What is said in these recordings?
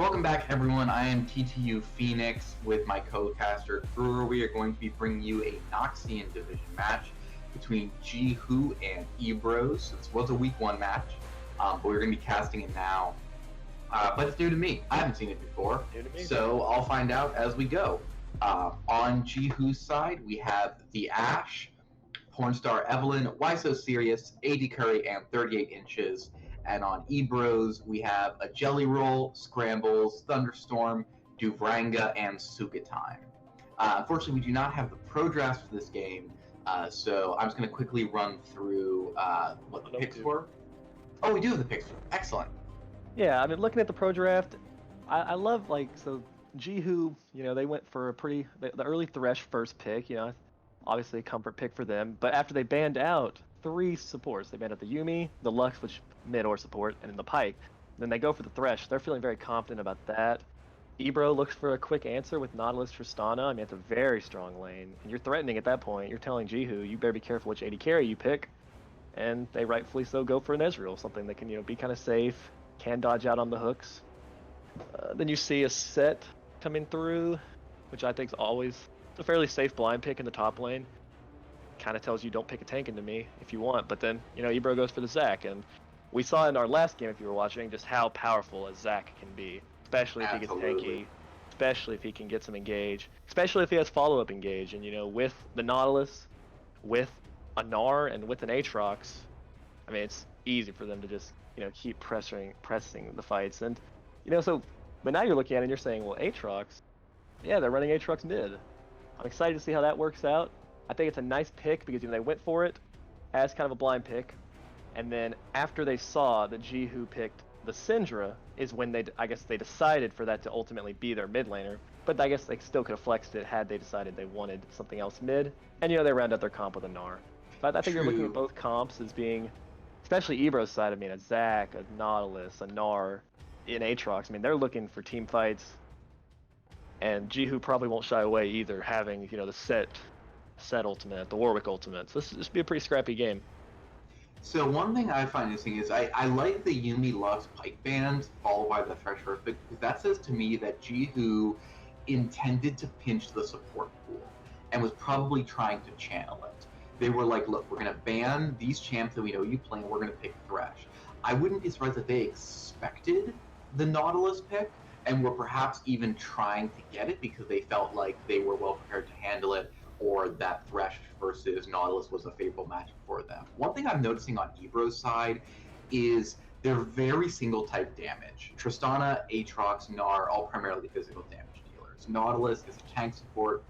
Welcome back, everyone. I am TTU Phoenix with my co-caster Brewer. We are going to be bringing you a Noxian division match between GWho and eBros. This was a week 1 match, but we're going to be casting it now. But it's new to me. I haven't seen it before, so I'll find out as we go. On GWho's side, we have the Ash, Pornstar Evelyn, Why So Serious, AD Curry, and 38 Inches. And on eBros, we have a Jelly Roll, Scrambles, Thunderstorm, Duvranga, and Suka Time. Unfortunately, we do not have the pro drafts for this game, so I'm just going to quickly run through what the picks were. Oh, we do have the picks. Excellent. Yeah, I mean, looking at the pro draft, I love, GWho, they went for the early Thresh first pick, obviously a comfort pick for them. But after they banned out 3 supports, they banned out the Yuumi, the Lux, which mid or support, and then the Pyke. Then they go for the Thresh. They're feeling very confident about that. eBro looks for a quick answer with Nautilus Tristana. I mean, it's a very strong lane, and you're threatening at that point. You're telling GWho, you better be careful which AD carry you pick. And they rightfully so go for an Ezreal, something that can, be kind of safe, can dodge out on the hooks. Then you see a Set coming through, which I think is always a fairly safe blind pick in the top lane. Kind of tells you don't pick a tank into me if you want, but then, eBro goes for the Zac, and we saw in our last game, if you were watching, just how powerful a Zac can be, especially if he gets tanky, especially if he can get some engage, especially if he has follow-up engage, and with the Nautilus, with a Gnar, and with an Aatrox, I mean, it's easy for them to just, keep pressing the fights, and, but now you're looking at it and you're saying, well, Aatrox, yeah, they're running Aatrox mid. I'm excited to see how that works out. I think it's a nice pick because they went for it as kind of a blind pick, and then after they saw that GWho picked the Syndra is when they decided for that to ultimately be their mid laner. But I guess they still could have flexed it had they decided they wanted something else mid. And they round out their comp with a Gnar. But I think you're looking at both comps as being, especially eBro's side. I mean, a Zac, a Nautilus, a Gnar, an Aatrox. I mean, they're looking for team fights. And GWho probably won't shy away either, having the set ultimate, the Warwick ultimate. So this will be a pretty scrappy game. So one thing I find interesting is I like the Yuumi Lux Pyke bans followed by the Thresh first pick, because that says to me that GWho intended to pinch the support pool and was probably trying to channel it. They were like, look, we're going to ban these champs that we know you play, and we're going to pick Thresh. I wouldn't be surprised if they expected the Nautilus pick and were perhaps even trying to get it because they felt like they were well prepared to handle it, or that Thresh versus Nautilus was a favorable match for them. One thing I'm noticing on eBro's side is they're very single type damage. Tristana, Aatrox, Gnar, all primarily physical damage dealers. Nautilus is a tank support,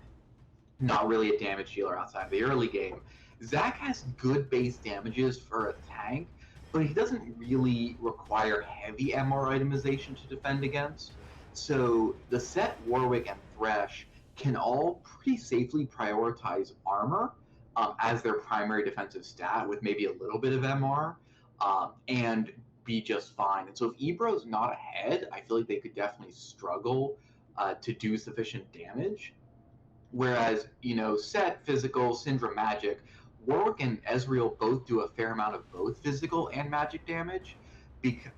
not really a damage dealer outside of the early game. Zac has good base damages for a tank, but he doesn't really require heavy MR itemization to defend against. So the Set, Warwick, and Thresh can all pretty safely prioritize armor as their primary defensive stat with maybe a little bit of MR and be just fine. And so if eBro's not ahead, I feel like they could definitely struggle to do sufficient damage. Whereas, Set, physical, Syndra, magic, Warwick and Ezreal both do a fair amount of both physical and magic damage.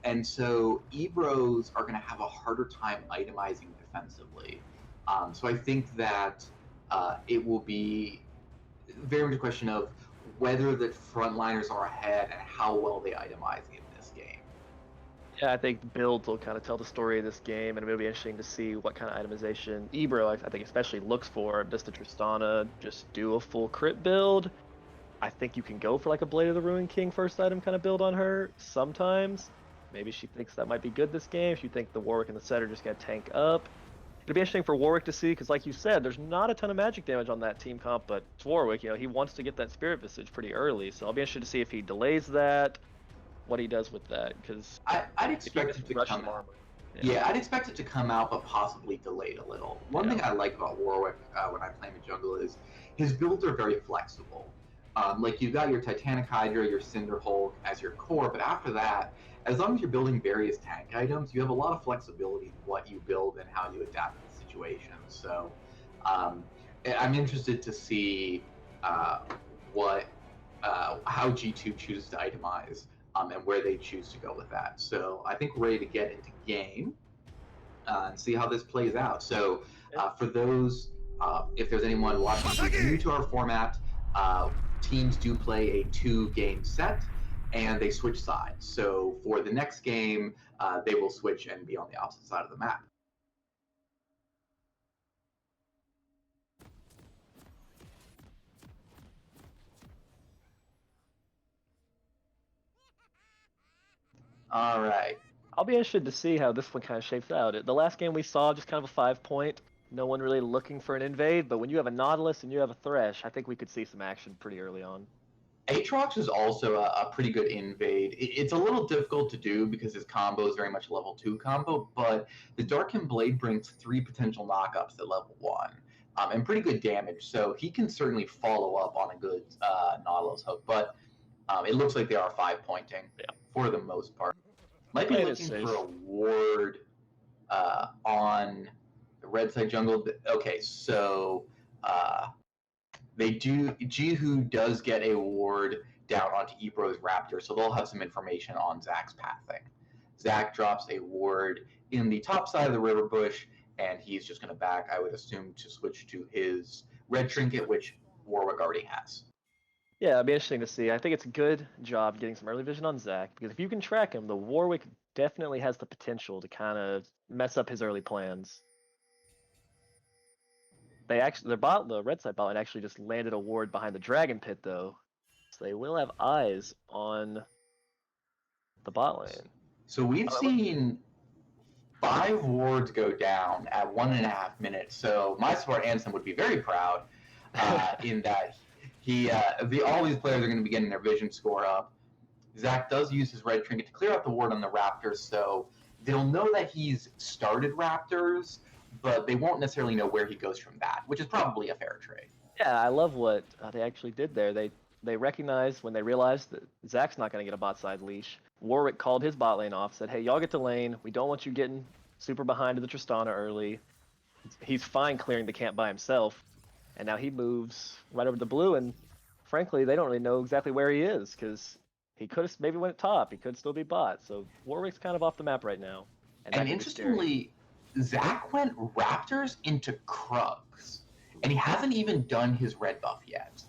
And so eBros are going to have a harder time itemizing defensively. So I think that it will be very much a question of whether the frontliners are ahead and how well they itemize in this game. Yeah, I think builds will kind of tell the story of this game, and it'll be interesting to see what kind of itemization eBro, I think, especially looks for. Does the Tristana just do a full crit build? I think you can go for like a Blade of the Ruined King first item kind of build on her sometimes. Maybe she thinks that might be good this game. If you think the Warwick and the Set are just going to tank up. It'll be interesting for Warwick to see, because like you said, there's not a ton of magic damage on that team comp, but it's Warwick, he wants to get that Spirit Visage pretty early, so I'll be interested to see if he delays that, what he does with that, because I'd expect it to come out. Yeah, I'd expect it to come out, but possibly delayed a little. One thing I like about Warwick when I play him in jungle is his builds are very flexible. Like you've got your Titanic Hydra, your Cinder Hulk as your core, but after that, as long as you're building various tank items, you have a lot of flexibility in what you build and how you adapt to the situation. So I'm interested to see how G2 chooses to itemize and where they choose to go with that. So I think we're ready to get into game. and see how this plays out. So for those, if there's anyone watching who's new to our format, teams do play a 2-game set, and they switch sides. So for the next game, they will switch and be on the opposite side of the map. All right. I'll be interested to see how this one kind of shapes out. The last game we saw, just kind of a 5-point. No one really looking for an invade, but when you have a Nautilus and you have a Thresh, I think we could see some action pretty early on. Aatrox is also a pretty good invade. It's a little difficult to do because his combo is very much a level 2 combo, but the Darkened Blade brings 3 potential knockups at level 1, and pretty good damage, so he can certainly follow up on a good Nautilus hook, but it looks like they are 5-pointing for the most part. Might be looking for a ward on the red side jungle. Okay, so they do. GWho does get a ward down onto eBros Raptor, so they'll have some information on Zach's pathing. Zach drops a ward in the top side of the river bush, and he's just going to back, I would assume, to switch to his red trinket, which Warwick already has. Yeah, it'd be interesting to see. I think it's a good job getting some early vision on Zach, because if you can track him, the Warwick definitely has the potential to kind of mess up his early plans. They actually, the red side bot line actually just landed a ward behind the dragon pit though, so they will have eyes on the bot lane. So we've seen 5 wards go down at 1.5 minutes. So my support Anson would be very proud in that all these players are going to be getting their vision score up. Zach does use his red trinket to clear out the ward on the Raptors, so they'll know that he's started Raptors, but they won't necessarily know where he goes from that, which is probably a fair trade. Yeah, I love what they actually did there. They recognized when they realized that Zach's not going to get a bot side leash. Warwick called his bot lane off, said, hey, y'all get to lane. We don't want you getting super behind to the Tristana early. He's fine clearing the camp by himself. And now he moves right over to blue, and frankly, they don't really know exactly where he is, because he could have maybe went top. He could still be bot. So Warwick's kind of off the map right now. And interestingly, Zach went Raptors into Krugs, and he hasn't even done his red buff yet.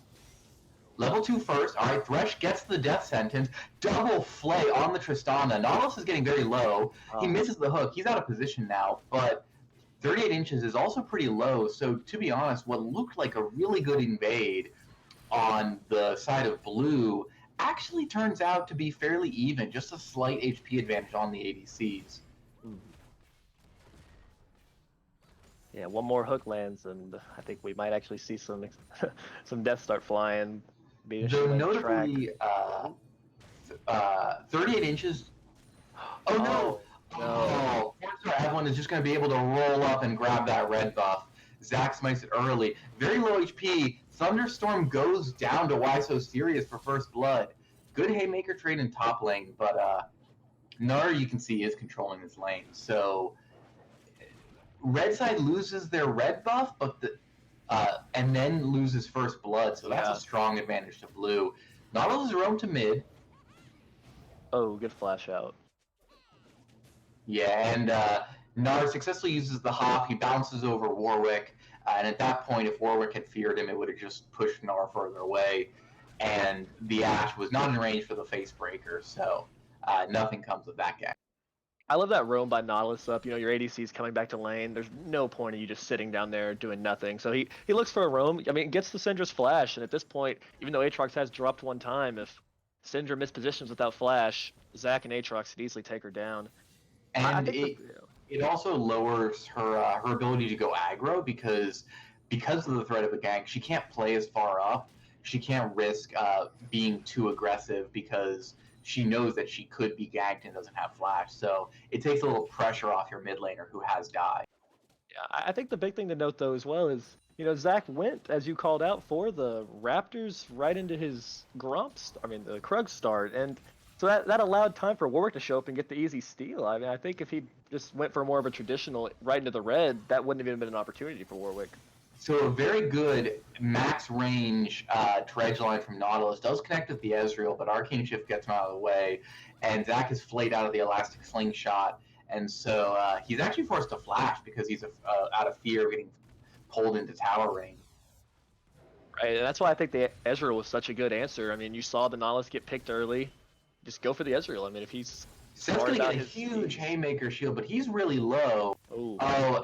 Level 2 first. All right, Thresh gets the death sentence. Double flay on the Tristana. Nautilus is getting very low. He misses the hook. He's out of position now, but 38 inches is also pretty low. So to be honest, what looked like a really good invade on the side of blue actually turns out to be fairly even, just a slight HP advantage on the ADCs. Yeah, one more hook lands, and I think we might actually see some death start flying. Though notably, 38 inches. Oh no! Oh, everyone is just going to be able to roll up and grab that red buff. Zach smites it early. Very low HP. Thunderstorm goes down to Why So Serious for first blood. Good haymaker trade in top lane, but Nar, you can see, is controlling this lane. So red side loses their red buff, but and then loses first blood. So that's a strong advantage to blue. Nautilus is roam to mid. Oh, good flash out. Yeah, and Nar successfully uses the hop. He bounces over Warwick, and at that point, if Warwick had feared him, it would have just pushed Nar further away. And the Ashe was not in range for the face breaker, so nothing comes of that game. I love that roam by Nautilus up. You know, your ADC's coming back to lane. There's no point in you just sitting down there doing nothing. So he looks for a roam. I mean, gets the Syndra's flash, and at this point, even though Aatrox has dropped one time, if Syndra mispositions without flash, Zach and Aatrox could easily take her down. And it also lowers her ability to go aggro because of the threat of a gank. She can't play as far up. She can't risk being too aggressive because she knows that she could be ganked and doesn't have flash. So it takes a little pressure off your mid laner who has die. Yeah, I think the big thing to note though as well is, you know, Zach went, as you called out, for the Raptors right into his the Krug start, and so that allowed time for Warwick to show up and get the easy steal. I mean, I think if he just went for more of a traditional right into the red, that wouldn't have even been an opportunity for Warwick. So a very good max range dredge line from Nautilus does connect with the Ezreal, but Arcane Shift gets him out of the way, and Zach is flayed out of the Elastic Slingshot, and so he's actually forced to flash because he's out of fear of getting pulled into tower range. Right, and that's why I think the Ezreal was such a good answer. I mean, you saw the Nautilus get picked early. Just go for the Ezreal. I mean, if he's Seth's smart gonna about get a his huge speed. haymaker shield, but he's really low. Oh,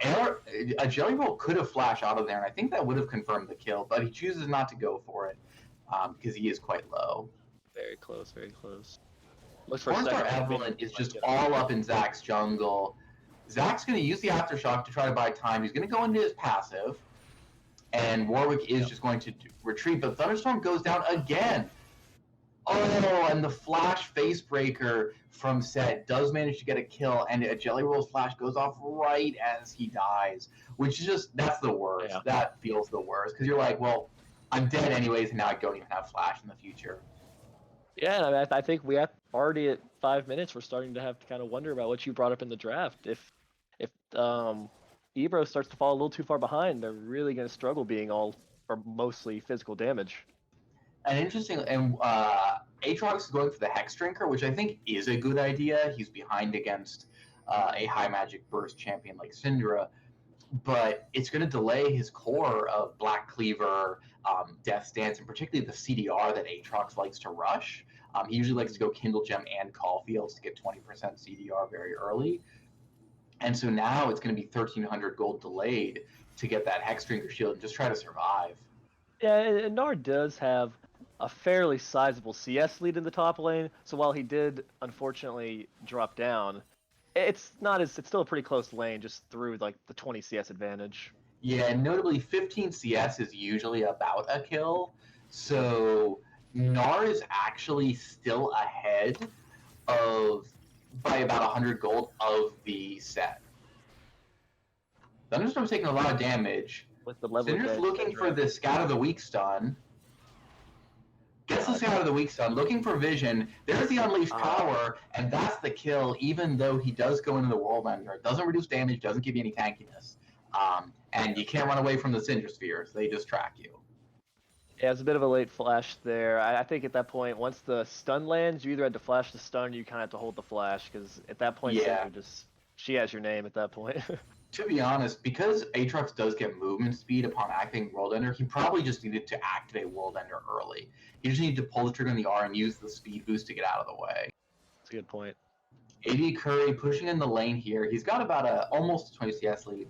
A Jelly Roll could have flashed out of there, and I think that would have confirmed the kill, but he chooses not to go for it because he is quite low. very close, very close. Looks for a Pornstar second. Evelyn is just all up in Zach's jungle. Zach's going to use the Aftershock to try to buy time. He's going to go into his passive, and Warwick is just going to retreat, but Thunderstorm goes down again. Oh, and the flash facebreaker from Set does manage to get a kill, and a Jelly Roll's flash goes off right as he dies, which is just, that's the worst. Yeah. That feels the worst, because you're like, well, I'm dead anyways, and now I don't even have flash in the future. Yeah, I think we have already at 5 minutes. We're starting to have to kind of wonder about what you brought up in the draft. If eBros starts to fall a little too far behind, they're really going to struggle being all or mostly physical damage. And interesting, and Aatrox is going for the Hex Drinker, which I think is a good idea. He's behind against a high magic burst champion like Syndra, but it's going to delay his core of Black Cleaver, Death Stance, and particularly the CDR that Aatrox likes to rush. He usually likes to go Kindle Gem and Caulfields to get 20% CDR very early. And so now it's going to be 1,300 gold delayed to get that Hex Drinker shield and just try to survive. Yeah, and Nard does have a fairly sizable CS lead in the top lane. So while he did unfortunately drop down, it's still a pretty close lane just through like the 20 CS advantage. Yeah, and notably 15 CS is usually about a kill. So Gnar is actually still ahead by about 100 gold of the set. Thunderstorm's taking a lot of damage. With the level Syndra's looking for the Scout of the Weak stun. Gets the Scout of the Weak stun, looking for vision. There's the Unleashed Power, and that's the kill, even though he does go into the World Ender. It doesn't reduce damage, doesn't give you any tankiness. And you can't run away from the Syndra Spheres. They just track you. Yeah, it's a bit of a late flash there. I think at that point, once the stun lands, you either had to flash the stun or you kind of have to hold the flash, because at that point, Yeah. she has your name at that point. To be honest, because Aatrox does get movement speed upon activating World Ender, he probably just needed to activate World Ender early. He just needed to pull the trigger on the R and use the speed boost to get out of the way. That's a good point. AD Curry pushing in the lane here. He's got about almost a 20 CS lead.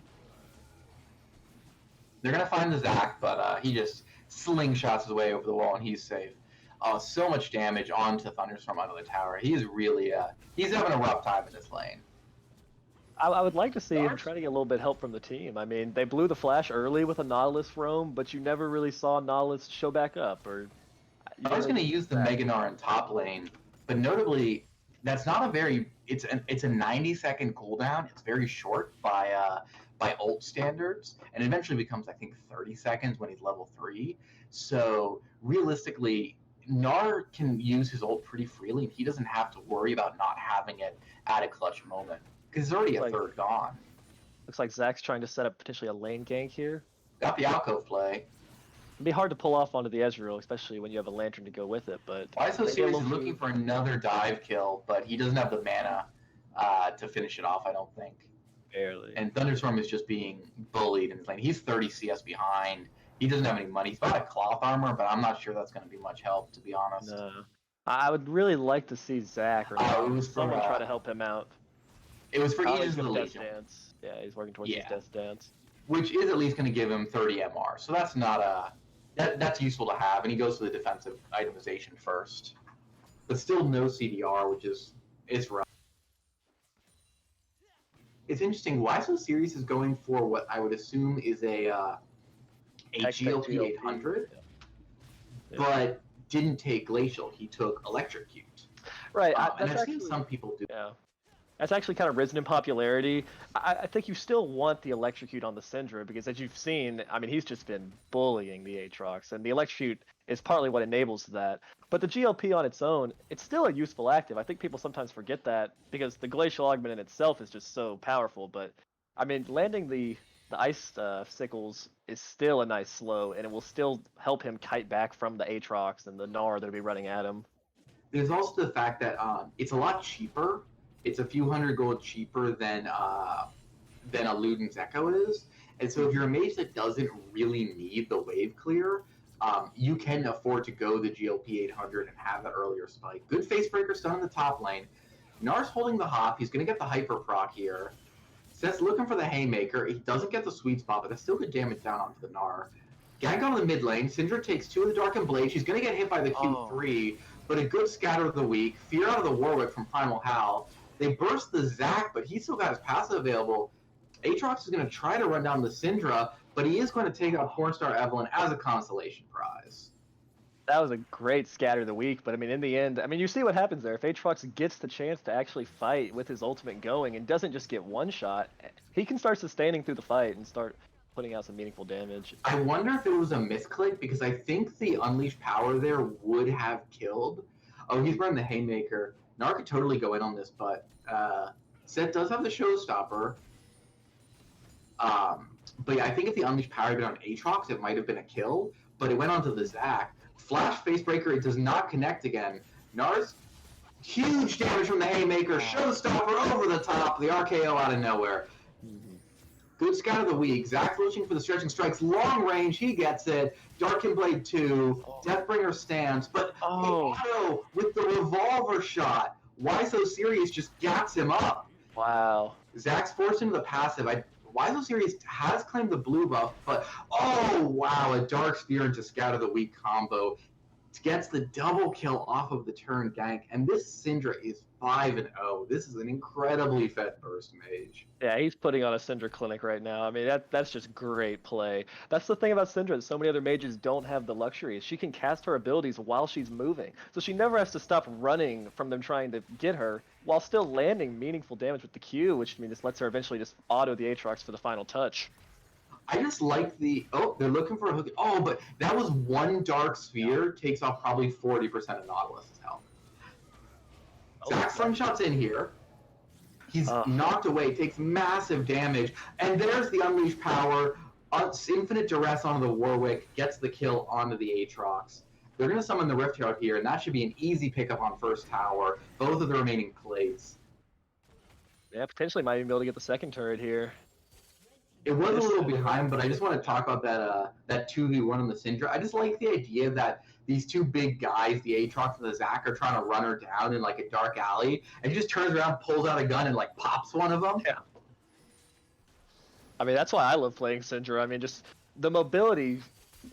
They're going to find the Zac, but he just slingshots his way over the wall, and he's safe. So much damage onto Thunderstorm under the tower. He is really he's having a rough time in this lane. I would like to see him try to get a little bit help from the team. I mean, they blew the flash early with a Nautilus roam, but you never really saw Nautilus show back up. I was going to use the Mega Gnar in top lane, but notably, that's not a very. It's a 90-second cooldown. It's very short by ult standards, and eventually becomes, I think, 30 seconds when he's level 3. So realistically, Gnar can use his ult pretty freely, and he doesn't have to worry about not having it at a clutch moment. Because there's already a third gone. Looks like Zach's trying to set up potentially a lane gank here. Got the alcove play. It'd be hard to pull off onto the Ezreal, especially when you have a Lantern to go with it. But YSO Series is looking for another dive kill, but he doesn't have the mana to finish it off, I don't think. Barely. And Thunderstorm is just being bullied in his lane. He's 30 CS behind. He doesn't have any money. He's got a cloth armor, but I'm not sure that's going to be much help, to be honest. No. I would really like to see Zach or someone try to help him out. It was for Aegis of the Death Legion. Dance. Yeah, he's working towards his Death Dance. Which is at least going to give him 30 MR. So that's not that's useful to have, and he goes to the defensive itemization first. But still no CDR, which is rough. It's interesting. YSO Series is going for what I would assume is a GLP 800, but didn't take Glacial. He took Electrocute. Right, and I've seen some people do. Yeah. That's actually kind of risen in popularity. I think you still want the Electrocute on the Syndra because, as you've seen, I mean, he's just been bullying the Aatrox, and the Electrocute is partly what enables that. But the GLP on its own, it's still a useful active. I think people sometimes forget that because the Glacial Augment in itself is just so powerful. But, I mean, landing the Ice Sickles is still a nice slow, and it will still help him kite back from the Aatrox and the Gnar that'll be running at him. There's also the fact that it's a lot cheaper It's a few hundred gold cheaper than a Luden's Echo is. And so if you're a mage that doesn't really need the wave clear, you can afford to go the GLP 800 and have that earlier spike. Good face breaker stun in the top lane. Nar's holding the hop. He's going to get the hyper proc here. Seth's looking for the haymaker. He doesn't get the sweet spot, but that's still good damage down onto the Gnar. Gank on the mid lane. Syndra takes 2 of the Dark and Blade. She's going to get hit by the Q3, but a good scatter of the week. Fear out of the Warwick from Primal Hal. They burst the Zac, but he still got his passive available. Aatrox is going to try to run down the Syndra, but he is going to take out Pornstar Evelynn as a consolation prize. That was a great scatter of the week, but I mean, in the end, I mean, you see what happens there. If Aatrox gets the chance to actually fight with his ultimate going and doesn't just get one shot, he can start sustaining through the fight and start putting out some meaningful damage. I wonder if it was a misclick, because I think the Unleashed Power there would have killed. Oh, he's running the Haymaker. Gnar could totally go in on this, but Seth does have the Showstopper. But yeah, I think if the Unleashed Power had been on Aatrox, it might have been a kill, but it went onto the Zac. Flash Facebreaker, it does not connect again. Gnar's huge damage from the Haymaker, Showstopper over the top, the RKO out of nowhere. Good scout of the week. Zac looking for the stretching strikes, long range, he gets it. Darkin Blade 2, Deathbringer stands, but Auto with the revolver shot. Why So Serious just gaps him up. Wow. Zac's forced into the passive. Why So Serious has claimed the blue buff, but oh wow, a Dark Spear into Scout of the Week combo gets the double kill off of the turn gank, and this Syndra is 5-0. This is an incredibly fed burst mage. Yeah, he's putting on a Syndra clinic right now. I mean, that's just great play. That's the thing about Syndra that so many other mages don't have the luxury. She can cast her abilities while she's moving, so she never has to stop running from them trying to get her, while still landing meaningful damage with the Q, which I mean, just lets her eventually just auto the Aatrox for the final touch. I just like they're looking for a hook. Oh, but that was one Dark Sphere, takes off probably 40% of Nautilus's health. Zac slingshots in here. He's knocked away, takes massive damage, and there's the Unleashed Power. Infinite Duress onto the Warwick, gets the kill onto the Aatrox. They're going to summon the Rift Herald here, and that should be an easy pickup on first tower. Both of the remaining plays. Yeah, potentially might even be able to get the second turret here. It was a little behind, but I just want to talk about that 2v1 on the Syndra. I just like the idea that these two big guys, the Aatrox and the Zac, are trying to run her down in like a dark alley, and he just turns around, pulls out a gun, and like pops one of them. Yeah. I mean, that's why I love playing Syndra. I mean, just the mobility,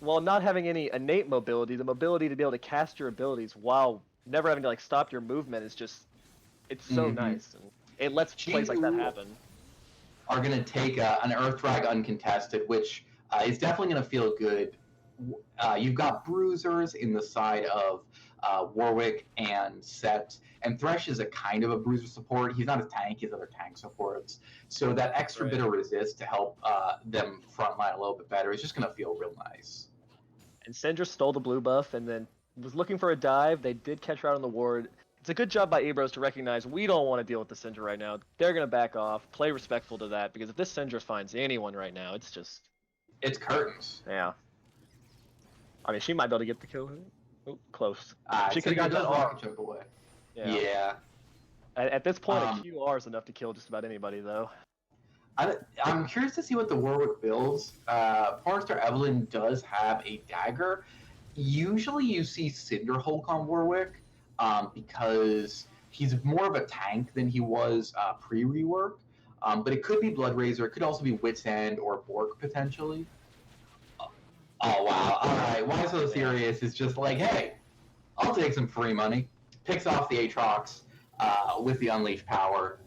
while not having any innate mobility, the mobility to be able to cast your abilities while never having to like stop your movement is just, it's so nice. And it lets plays like that happen. Are going to take an Earthdrag uncontested, which is definitely going to feel good. You've got Bruisers in the side of Warwick and Set, and Thresh is a kind of a Bruiser support. He's not as tanky as other tank supports, so that extra bit of resist to help them frontline a little bit better is just going to feel real nice. And Syndra stole the blue buff and then was looking for a dive. They did catch her out on the ward. It's a good job by eBros to recognize we don't want to deal with the Syndra right now. They're going to back off, play respectful to that, because if this Syndra finds anyone right now, it's just... It's curtains. Yeah. I mean, she might be able to get the kill. Oh, close. She could have got that jump away. Yeah. At this point, a QR is enough to kill just about anybody, though. I'm curious to see what the Warwick builds. Pornstar Evelynn does have a dagger. Usually you see Cinder Hulk on Warwick, because he's more of a tank than he was pre-rework. But it could be Blood Razor, it could also be Wit's End or Bork potentially. Oh wow, alright, Why So Serious is just like, hey, I'll take some free money. Picks off the Aatrox with the Unleashed Power.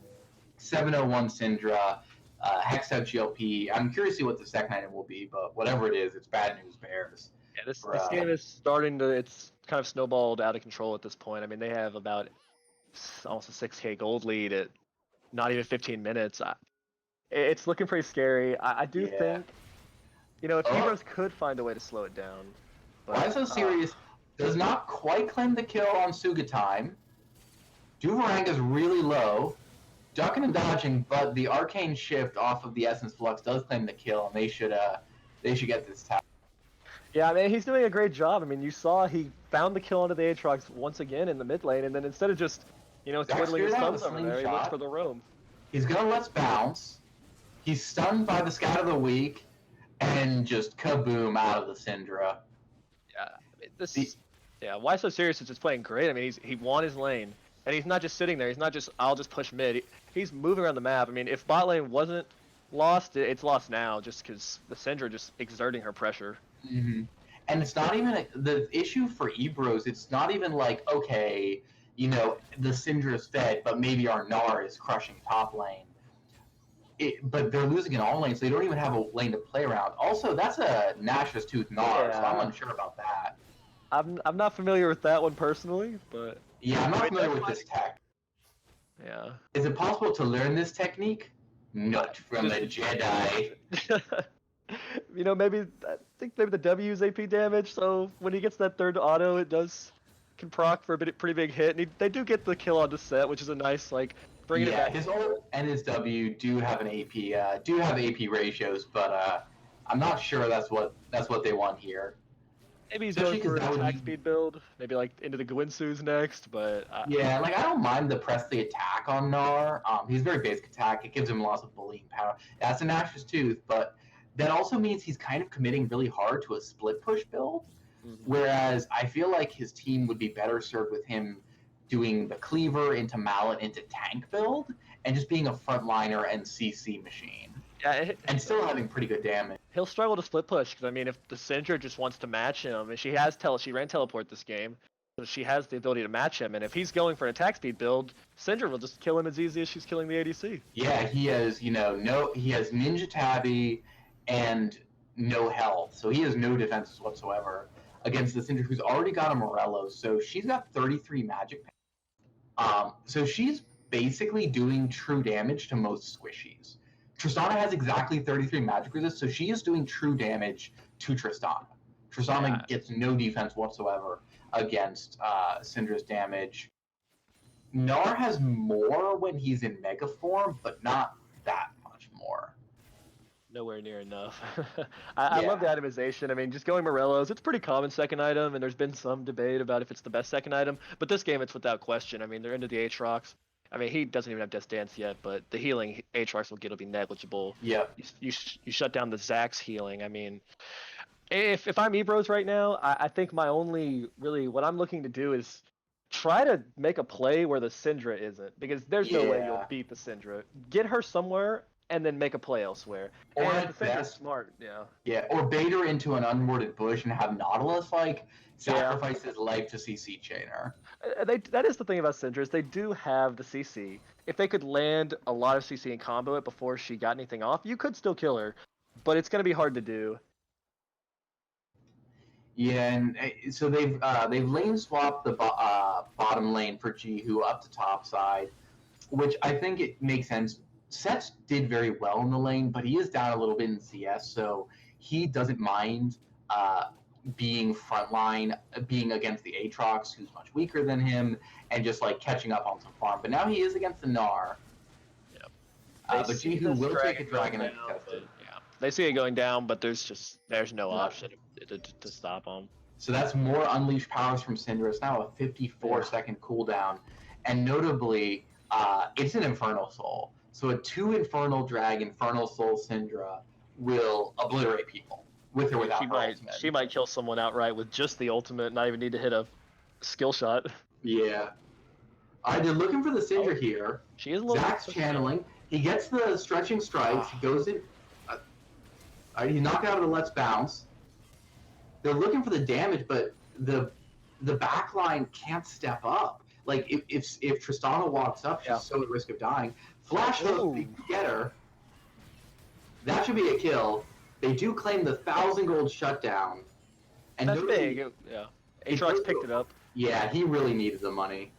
701 Syndra, Hexed out GLP. I'm curious to see what the second item will be, but whatever it is, it's bad news bears. Yeah, this game is starting to, it's kind of snowballed out of control at this point. I mean, they have about almost a 6k gold lead at not even 15 minutes. It's looking pretty scary. I do think, you know, if eBros could find a way to slow it down. But, Why So Serious does not quite claim the kill on Sugatime. Doomerang is really low. Ducking and dodging, but the Arcane Shift off of the Essence Flux does claim the kill, and they should get this tap. Yeah, I mean, he's doing a great job. I mean, you saw he found the kill onto the Aatrox once again in the mid lane, and then instead of just You know, Zach twiddling his figured out the thumbs over there. He looks slingshot. for the roam. He's gonna let's bounce. He's stunned by the scout of the week, and just kaboom out of the Syndra. Yeah, yeah. Why so serious is just playing great. I mean, he won his lane, and he's not just sitting there. He's not just I'll just push mid. He's moving around the map. I mean, if bot lane wasn't lost, it's lost now just because the Syndra just exerting her pressure. Mm-hmm. And it's not even the issue for eBros. It's not even like, okay, you know, the Syndra's fed, but maybe our Gnar is crushing top lane. But they're losing in all lanes, so they don't even have a lane to play around. Also, that's a Nash's Tooth Gnar, so I'm unsure about that. I'm not familiar with that one personally, but yeah, I'm not familiar with this tech. Yeah. Is it possible to learn this technique? Not from a Jedi. You know, maybe I think maybe the W is AP damage, so when he gets that third auto, it can proc for a pretty big hit, and they do get the kill on the set, which is a nice like bringing it back. His ult and his W do have an AP ratios, but I'm not sure that's what they want here. Maybe he's going for an attack speed build, maybe like into the Gwinsu's next, but yeah, like I don't mind the press the attack on Gnar. He's very basic attack. It gives him lots of bullying power. That's a Nash's Tooth, but that also means he's kind of committing really hard to a split push build. Mm-hmm. Whereas I feel like his team would be better served with him doing the cleaver into mallet into tank build and just being a frontliner and CC machine. Yeah, and still having pretty good damage. He'll struggle to split push because I mean, if the Syndra just wants to match him, and she ran teleport this game, so she has the ability to match him. And if he's going for an attack speed build, Syndra will just kill him as easy as she's killing the ADC. Yeah, he has he has Ninja Tabby and no health, so he has no defenses whatsoever against the Syndra, who's already got a Morello. So she's got 33 magic. So she's basically doing true damage to most squishies. Tristana has exactly 33 magic resist, so she is doing true damage to Tristana. Tristana gets no defense whatsoever against Syndra's damage. Gnar has more when he's in Mega form, but not that much more. Nowhere near enough. I love the itemization. I mean, just going Morello's, it's a pretty common second item, and there's been some debate about if it's the best second item, but this game it's without question. I mean, they're into the Aatrox. I mean, he doesn't even have Death Dance yet, but the healing Aatrox will get will be negligible. Yeah. You shut down the Zax's healing. I mean, if I'm eBros right now, I think my only what I'm looking to do is try to make a play where the Syndra isn't, because there's no way you'll beat the Syndra. Get her somewhere and then make a play elsewhere. Or and the Syndra's smart, Yeah, or bait her into an unwarded bush and have Nautilus sacrifice his life to CC chain her. That is the thing about Syndra, is they do have the CC. If they could land a lot of CC and combo it before she got anything off, you could still kill her, but it's going to be hard to do. Yeah, and so they've lane swapped the bottom lane for GWho up to top side, which I think it makes sense. Seth did very well in the lane, but he is down a little bit in CS, so he doesn't mind being frontline, being against the Aatrox, who's much weaker than him, and just catching up on some farm. But now he is against the Gnar. Yep. But GWho will take a dragon uncontested. They see it going down, but there's no option to stop them. So that's more unleashed powers from Syndra. It's now a 54-second cooldown, and notably, it's an Infernal Soul. So a 2 Infernal Drag, Infernal Soul Syndra will obliterate people, with or without her ultimate. She might kill someone outright with just the ultimate, not even need to hit a skill shot. Yeah. They're looking for the Syndra here. She is a little Zach's channeling. He gets the stretching strikes. He goes in. He's knocked out of the Let's Bounce. They're looking for the damage, but the backline can't step up. If Tristana walks up, she's so at risk of dying. Flash hook, they get her. That should be a kill. They do claim the 1,000 gold shutdown. And that's big. Aatrox picked it up. Yeah, he really needed the money.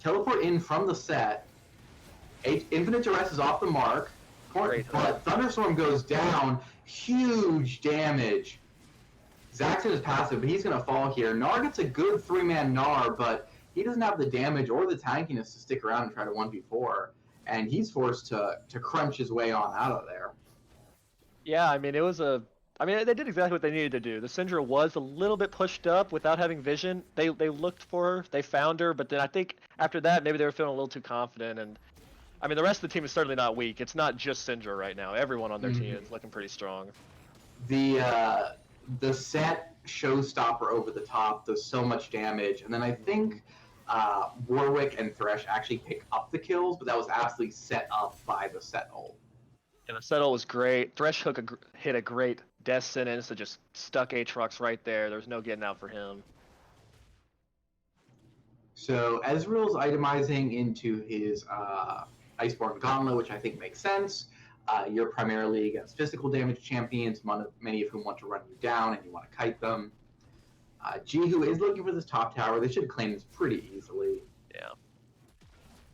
Teleport in from the set. Infinite Duress is off the mark. But Thunderstorm goes down. Huge damage. Zach's in his passive, but he's going to fall here. Gnar gets a good 3-man Gnar, but he doesn't have the damage or the tankiness to stick around and try to 1v4. And he's forced to crunch his way on out of there. Yeah, I mean, it was a I mean, they did exactly what they needed to do. The Syndra was a little bit pushed up without having vision. They looked for her, they found her, but then I think after that maybe they were feeling a little too confident. And I mean, the rest of the team is certainly not weak. It's not just Syndra right now. Everyone on their team is looking pretty strong. The set showstopper over the top does so much damage, and then I think Warwick and Thresh actually pick up the kills, but that was absolutely set up by the set ult. And the settle was great. Thresh hit a great death sentence that just stuck Aatrox right there. There's no getting out for him. So Ezreal's itemizing into his Iceborne Gauntlet, which I think makes sense. You're primarily against physical damage champions, many of whom want to run you down and you want to kite them. GWho is looking for this top tower. They should claim this pretty easily. Yeah.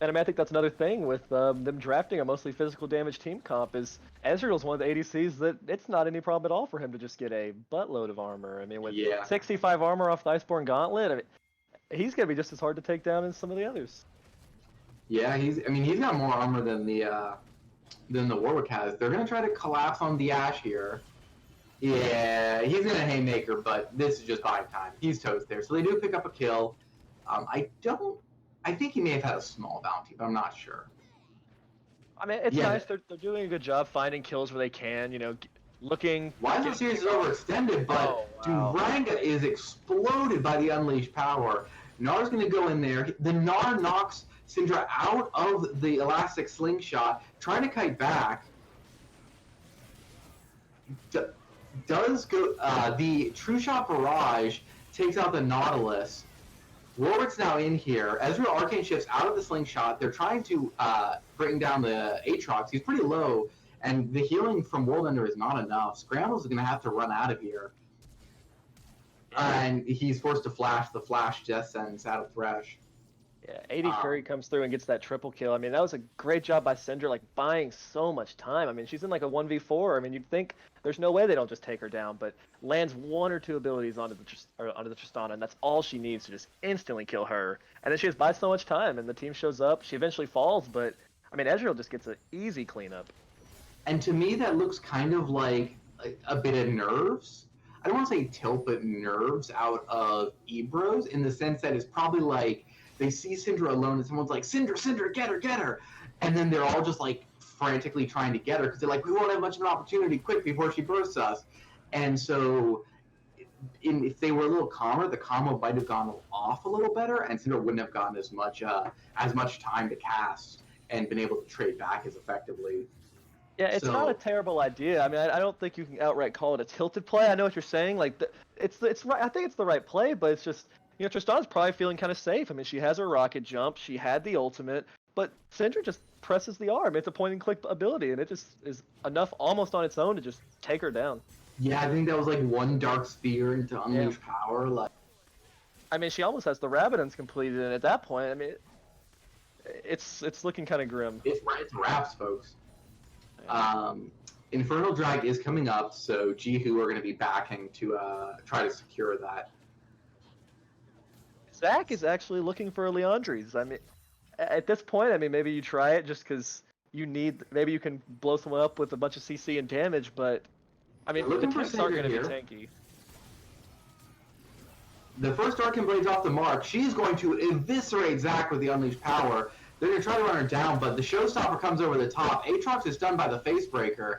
And I mean, I think that's another thing with them drafting a mostly physical damage team comp is Ezreal's one of the ADCs that it's not any problem at all for him to just get a buttload of armor. I mean, with 65 armor off the Iceborne Gauntlet, I mean, he's going to be just as hard to take down as some of the others. Yeah, he's got more armor than the Warwick has. They're going to try to collapse on the Ashe here. Yeah, he's going to haymaker, but this is just buying time. He's toast there. So they do pick up a kill. I think he may have had a small bounty, but I'm not sure. I mean, it's nice. They're doing a good job finding kills where they can, you know, looking... Wild Series is overextended, but Duranga is exploded by the Unleashed Power. Gnar's going to go in there. The Gnar knocks Syndra out of the Elastic Slingshot, trying to kite back. Does go... the True Shot Barrage takes out the Nautilus. Warwick's now in here. Ezreal Arcane shifts out of the Slingshot. They're trying to bring down the Aatrox. He's pretty low, and the healing from World Ender is not enough. Scramble's going to have to run out of here. And he's forced to flash. The flash just sends out of Thresh. Yeah, AD Curry comes through and gets that triple kill. I mean, that was a great job by Syndra, like, buying so much time. I mean, she's in, like, a 1v4. I mean, you'd think there's no way they don't just take her down, but lands one or two abilities onto the Tristana, and that's all she needs to just instantly kill her. And then she just buys so much time, and the team shows up. She eventually falls, but, I mean, Ezreal just gets an easy cleanup. And to me, that looks kind of like a bit of nerves. I don't want to say tilt, but nerves out of eBros, in the sense that it's probably like, they see Syndra alone and someone's like, Syndra, get her. And then they're all just like frantically trying to get her because they're like, we won't have much of an opportunity quick before she bursts us. And so if they were a little calmer, the combo might have gone off a little better and Syndra wouldn't have gotten as much time to cast and been able to trade back as effectively. Yeah, it's not a terrible idea. I mean, I don't think you can outright call it a tilted play. I know what you're saying. Like, it's right. I think it's the right play, but it's just, you know, Tristana's probably feeling kind of safe. I mean, she has her rocket jump, she had the ultimate, but Syndra just presses the arm. It's a point-and-click ability, and it just is enough almost on its own to just take her down. Yeah, I think that was like one Dark Spear into Unleashed Power. Like, I mean, she almost has the Rabadon's completed, and at that point, I mean, it's looking kind of grim. It's wraps, folks. Infernal Drag is coming up, so GWho are going to be backing to try to secure that. Zach is actually looking for a Leandries. I mean, at this point, I mean, maybe you try it just because maybe you can blow someone up with a bunch of CC and damage, but, I mean, the teams are going to be tanky. The first Arcane Blade's off the mark. She's going to eviscerate Zach with the Unleashed Power. They're going to try to run her down, but the Showstopper comes over the top. Aatrox is stunned by the Facebreaker.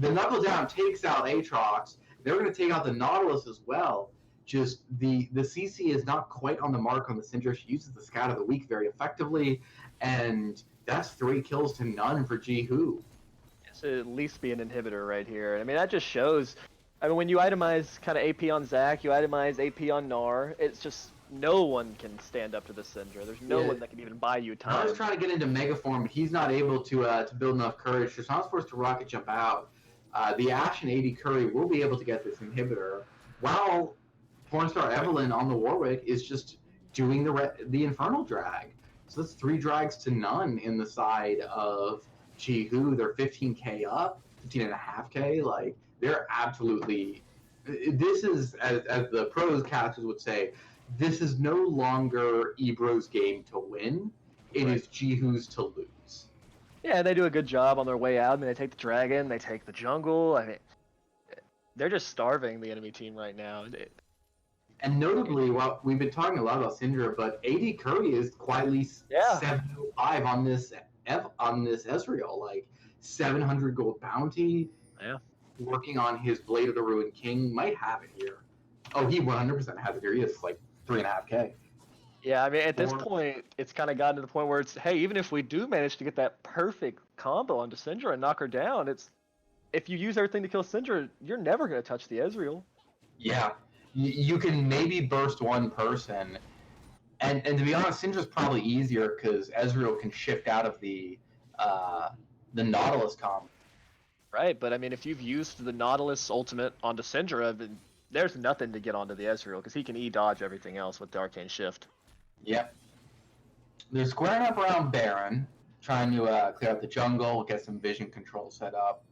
The Knuckle Down takes out Aatrox. They're going to take out the Nautilus as well. Just the CC is not quite on the mark on the Syndra. She uses the Scout of the Week very effectively, and that's 3 kills to none for GWho. It should at least be an inhibitor right here. I mean, that just shows. I mean, when you itemize kind of AP on Zach, you itemize AP on Gnar. It's just no one can stand up to the Syndra. There's no one that can even buy you time. Gnar's trying to get into Mega Form, but he's not able to build enough courage. Tristana's forced to rocket jump out. The Ashe and AD Curry will be able to get this inhibitor, while Pornstar Evelynn on the Warwick is just doing the Infernal Drag. So that's 3 drags to none in the side of GWho. They're 15k up, 15.5k. Like, they're absolutely... This is, as the pros casters would say, this is no longer eBros' game to win. It is GWho's to lose. Yeah, they do a good job on their way out. I mean, they take the dragon, they take the jungle. I mean, they're just starving the enemy team right now. And notably, well, we've been talking a lot about Syndra, but AD Curry is quietly Yeah. 705 on this Ezreal, like 700 gold bounty. Yeah. Working on his Blade of the Ruined King, might have it here. Oh, he 100% has it here. He is like 3.5K. Yeah, I mean, at this point, it's kind of gotten to the point where it's, hey, even if we do manage to get that perfect combo onto Syndra and knock her down, it's if you use everything to kill Syndra, you're never going to touch the Ezreal. Yeah, you can maybe burst one person, and to be honest, Syndra's probably easier because Ezreal can shift out of the Nautilus comp. Right, but I mean, if you've used the Nautilus ultimate onto Syndra, then there's nothing to get onto the Ezreal because he can E-dodge everything else with the Arcane Shift. Yep. They're squaring up around Baron, trying to clear out the jungle, get some vision control set up.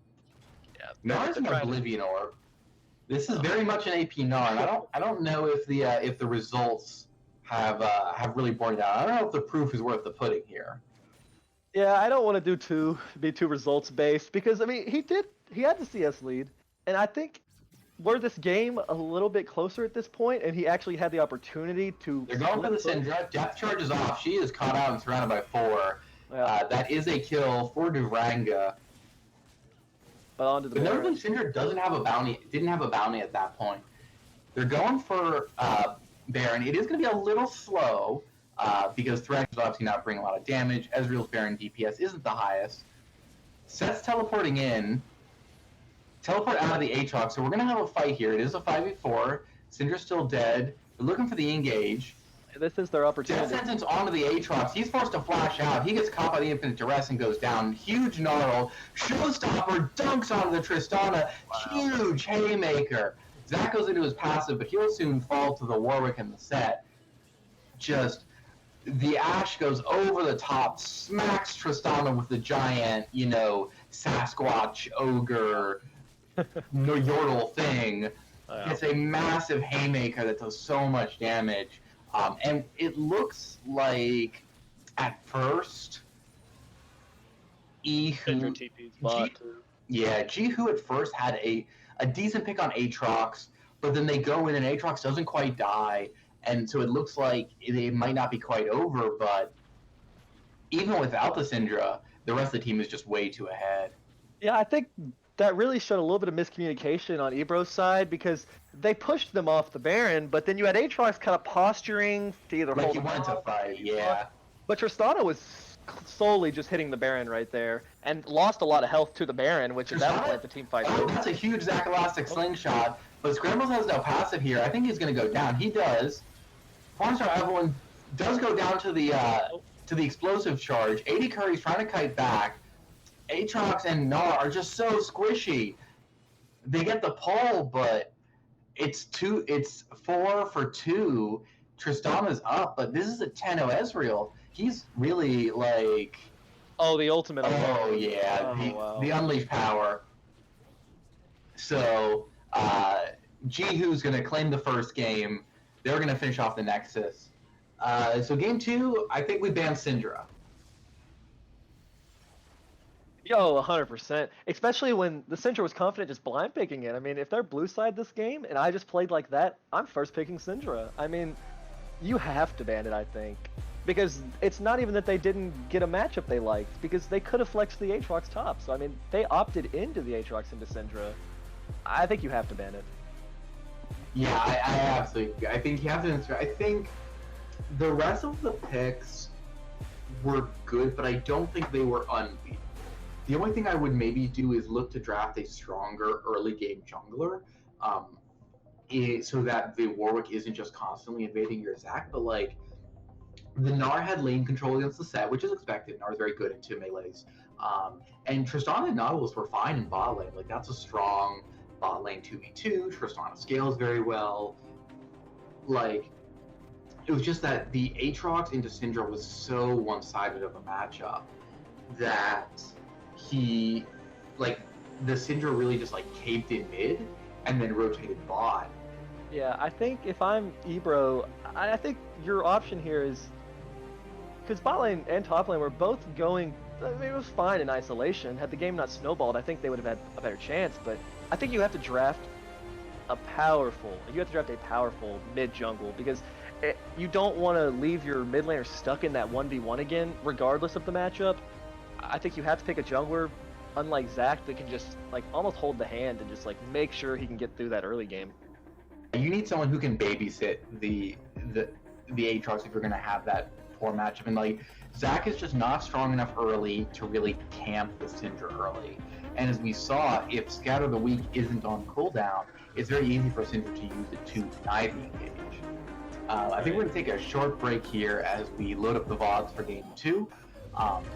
Yeah, Nar's an Oblivion Orb. This is very much an AP Gnar, and I don't know if the results have really borne it out. I don't know if the proof is worth the pudding here. Yeah, I don't want to be too results based because I mean he had the CS lead, and I think were this game a little bit closer at this point, and he actually had the opportunity to. They're going for the Syndra. Death Charge is off. She is caught out and surrounded by 4. Yeah. That is a kill for Duranga. But onto the. But notably, Syndra doesn't have a bounty. Didn't have a bounty at that point. They're going for Baron. It is going to be a little slow because Thresh is obviously not bringing a lot of damage. Ezreal's Baron DPS isn't the highest. Seth's teleporting in. Teleport out of the Aatrox, so we're going to have a fight here. It is a 5v4. Syndra's still dead. They're looking for the engage. This is their opportunity. Death Sentence onto the Aatrox. He's forced to flash out. He gets caught by the Infinite Duress and goes down. Huge gnarl. Showstopper dunks onto the Tristana. Wow. Huge haymaker. Zach goes into his passive, but he'll soon fall to the Warwick in the set. Just, the Ashe goes over the top, smacks Tristana with the giant, Sasquatch, ogre, no Yordle thing. Wow. It's a massive haymaker that does so much damage. And it looks like, at first, GWho at first had a decent pick on Aatrox, but then they go in and Aatrox doesn't quite die, and so it looks like it might not be quite over, but even without the Syndra, the rest of the team is just way too ahead. Yeah, I think that really showed a little bit of miscommunication on eBros' side because they pushed them off the Baron, but then you had Aatrox kind of posturing to either hold. Like he wanted to fight, yeah. But Tristana was solely just hitting the Baron right there and lost a lot of health to the Baron, which at that point the team fight. Oh, that's a huge Zach Elastic slingshot, but Scrambles has no passive here. I think he's going to go down. He does. Farnstar Evelyn does go down to the explosive charge. AD Curry's trying to kite back. Aatrox and Gnar are just so squishy. They get the pull, but it's 4 for 2. Tristana's up, but this is a 10-0 Ezreal. He's really like... Oh, the ultimate. Oh, yeah. The Unleashed Power. So, GWho's going to claim the first game. They're going to finish off the Nexus. So game 2, I think we ban Syndra. Yo, 100%. Especially when the Syndra was confident just blind picking it. I mean, if they're blue side this game and I just played like that, I'm first picking Syndra. I mean, you have to ban it, I think. Because it's not even that they didn't get a matchup they liked, because they could have flexed the Aatrox top. So, I mean, they opted into the Aatrox into Syndra. I think you have to ban it. Yeah, I absolutely. I think you have to. I think the rest of the picks were good, but I don't think they were unbeatable. The only thing I would maybe do is look to draft a stronger early game jungler, so that the Warwick isn't just constantly invading your Zac, but like the Gnar had lane control against the set, which is expected. Gnar is very good into melees, and Tristana and Nautilus were fine in bot lane. Like that's a strong bot lane 2v2. Tristana scales very well. Like it was just that the Aatrox into Syndra was so one-sided of a matchup that the Syndra really just like caved in mid and then rotated bot. Yeah, I think if I'm eBro, I think your option here is because bot lane and top lane were both going. I mean, it was fine in isolation. Had the game not snowballed, I think they would have had a better chance. But I think you have to draft a powerful, you have to draft a powerful mid jungle because you don't want to leave your mid laner stuck in that 1v1 again, regardless of the matchup. I think you have to pick a jungler, unlike Zach, that can just like almost hold the hand and just like make sure he can get through that early game. You need someone who can babysit the Aatrox if you're going to have that poor matchup. And like Zach is just not strong enough early to really camp the Syndra early. And as we saw, if Scatter the Weak isn't on cooldown, it's very easy for Syndra to use it to deny the engage. I think we're going to take a short break here as we load up the VODs for Game 2.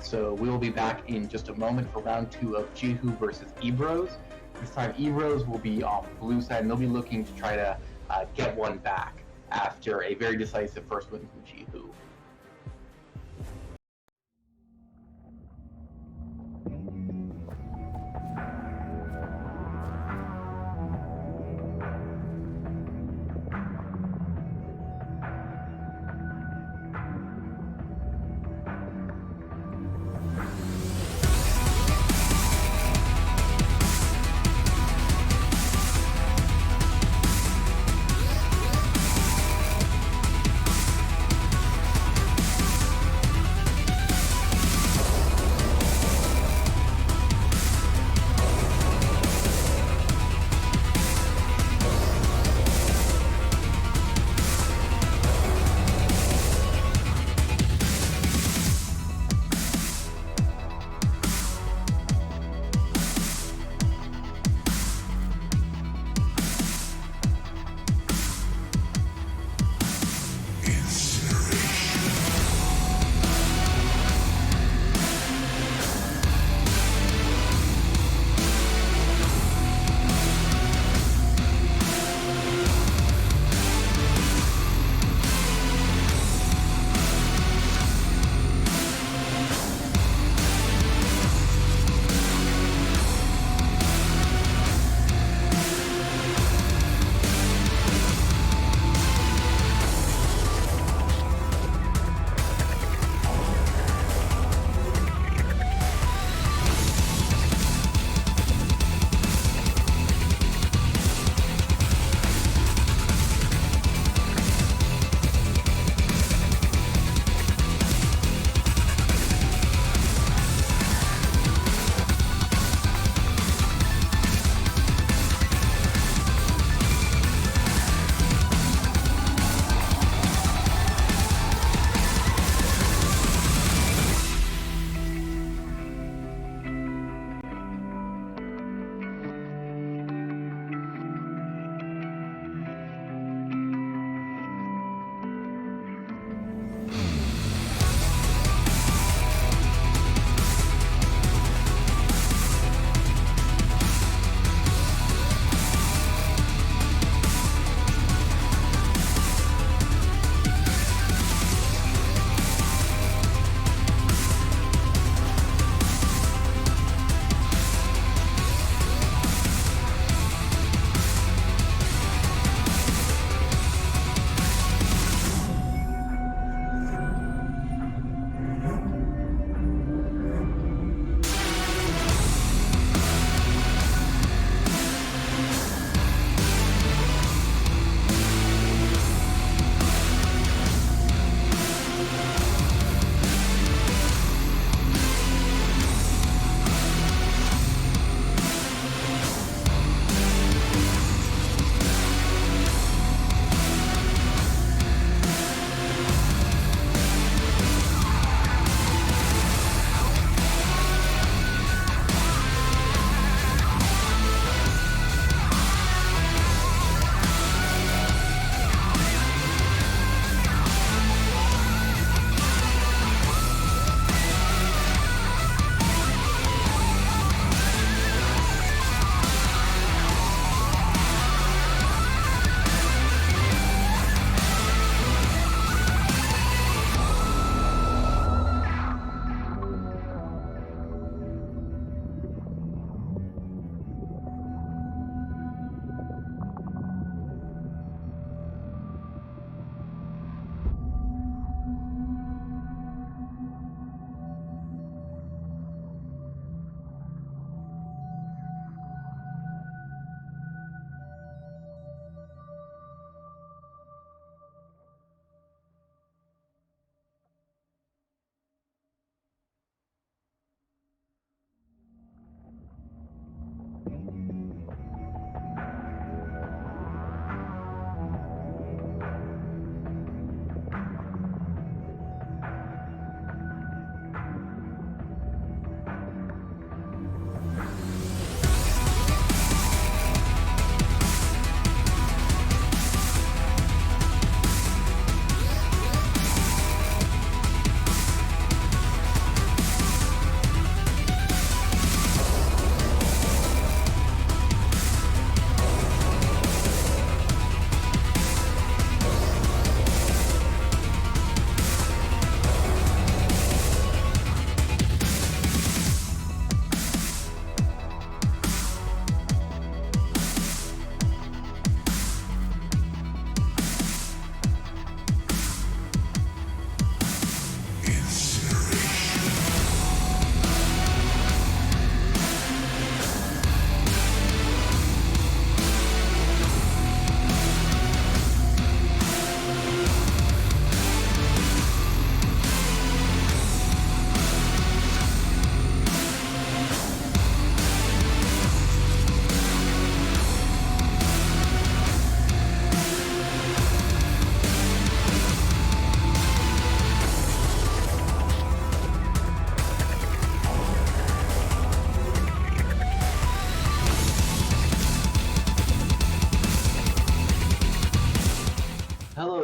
So we will be back in just a moment for round 2 of GWho versus eBros. This time eBros will be on the blue side, and they'll be looking to try to get one back after a very decisive first win from GWho.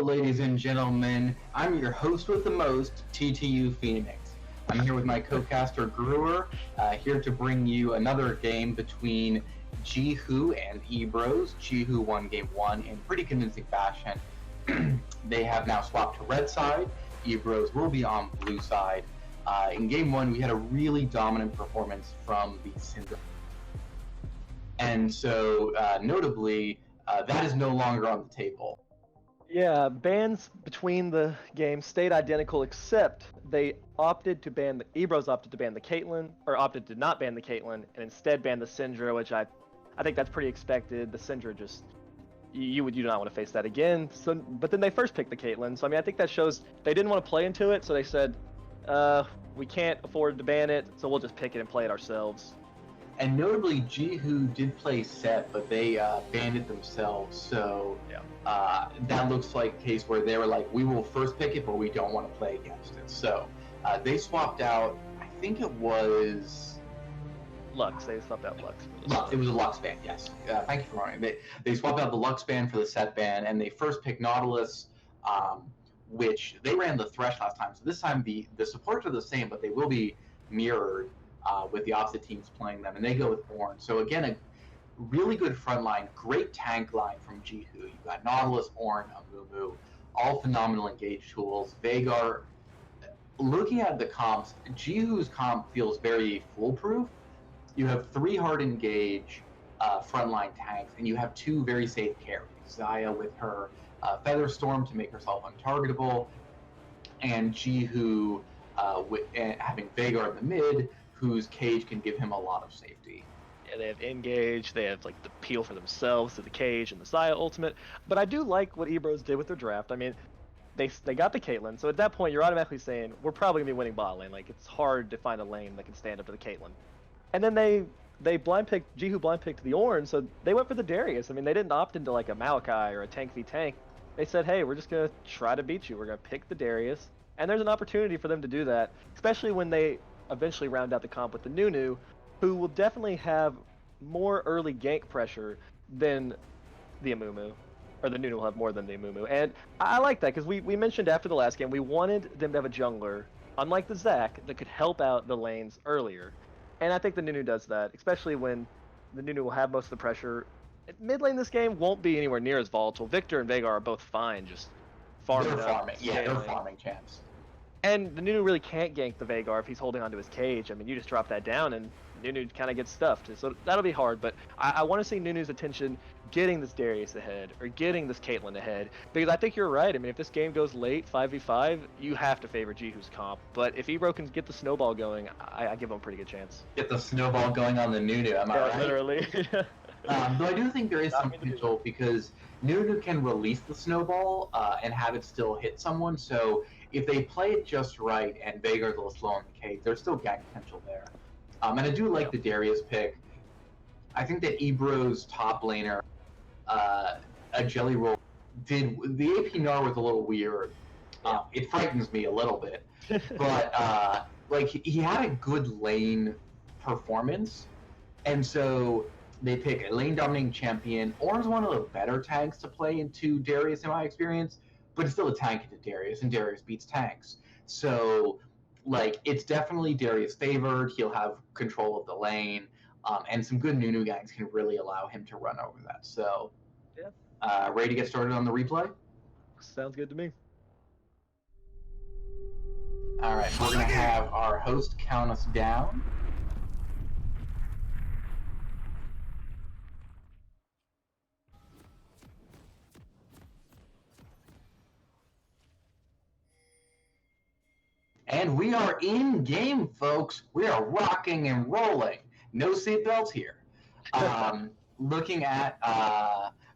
ladies and gentlemen. I'm your host with the most, TTU Phoenix. I'm here with my co-caster Grewer, here to bring you another game between GWho and eBros. GWho won game 1 in pretty convincing fashion. They have now swapped to red side. eBros will be on blue side. In game 1, we had a really dominant performance from the Syndrome. And so, notably, that is no longer on the table. Yeah, bans between the games stayed identical, except they opted to ban eBros opted to ban the Caitlyn, or opted to not ban the Caitlyn, and instead ban the Syndra, which I think that's pretty expected. The Syndra just you do not want to face that again. So, but then they first picked the Caitlyn, so I mean I think that shows they didn't want to play into it, so they said, we can't afford to ban it, so we'll just pick it and play it ourselves. And notably, GWho did play set, but they banned it themselves. So that looks like a case where they were like, we will first pick it, but we don't want to play against it. So they swapped out, I think it was... Lux. They swapped out Lux. It was a Lux ban, yes. Thank you for reminding. They swapped out the Lux ban for the set ban, and they first picked Nautilus, which they ran the Thresh last time. So this time the supports are the same, but they will be mirrored. With the opposite teams playing them, and they go with Ornn. So again, a really good front line, great tank line from GWho. You've got Nautilus, Ornn, Amumu, all phenomenal engage tools. Veigar, looking at the comps, GWho's comp feels very foolproof. You have 3 hard engage frontline tanks, and you have 2 very safe carries. Xayah with her Featherstorm to make herself untargetable, and GWho having Veigar in the mid, whose cage can give him a lot of safety. Yeah, they have engage, they have like the peel for themselves to the cage and the Xayah ultimate. But I do like what eBros did with their draft. I mean, they got the Caitlyn, so at that point you're automatically saying we're probably gonna be winning bot lane. Like it's hard to find a lane that can stand up to the Caitlyn. And then they blind picked GWho blind picked the Ornn, so they went for the Darius. I mean, they didn't opt into like a Maokai or a tank v tank. They said, hey, we're just gonna try to beat you. We're gonna pick the Darius, and there's an opportunity for them to do that, especially when they eventually round out the comp with the Nunu, who will definitely have more early gank pressure than the Amumu, or the Nunu will have more than the Amumu. And I like that, because we mentioned after the last game, we wanted them to have a jungler, unlike the Zac, that could help out the lanes earlier. And I think the Nunu does that, especially when the Nunu will have most of the pressure. Mid lane this game won't be anywhere near as volatile. Victor and Veigar are both fine, just farming. They're farming, yeah, they're farming champs. And the Nunu really can't gank the Veigar if he's holding onto his cage. I mean, you just drop that down and Nunu kind of gets stuffed. So that'll be hard, but I want to see Nunu's attention getting this Darius ahead or getting this Caitlyn ahead, because I think you're right. I mean, if this game goes late, 5v5, you have to favor GWho's comp. But if eBro can get the snowball going, I give him a pretty good chance. Get the snowball going on the Nunu, am I right? Literally. Though I do think there is some potential, because Nunu can release the snowball and have it still hit someone, so if they play it just right and Veigar's a little slow on the cage, there's still gank potential there. And I do like the Darius pick. I think that eBro's top laner, a Jelly Roll, the AP Gnar was a little weird. It frightens me a little bit. But like he had a good lane performance, and so they pick a lane dominating champion. Ornn's one of the better tanks to play into Darius in my experience, but it's still a tank into Darius, and Darius beats tanks. So, like, it's definitely Darius favored. He'll have control of the lane, and some good Nunu ganks can really allow him to run over that. So, ready to get started on the replay? Sounds good to me. All right, we're going to have our host count us down. And we are in game, folks. We are rocking and rolling. No seatbelts here. Looking at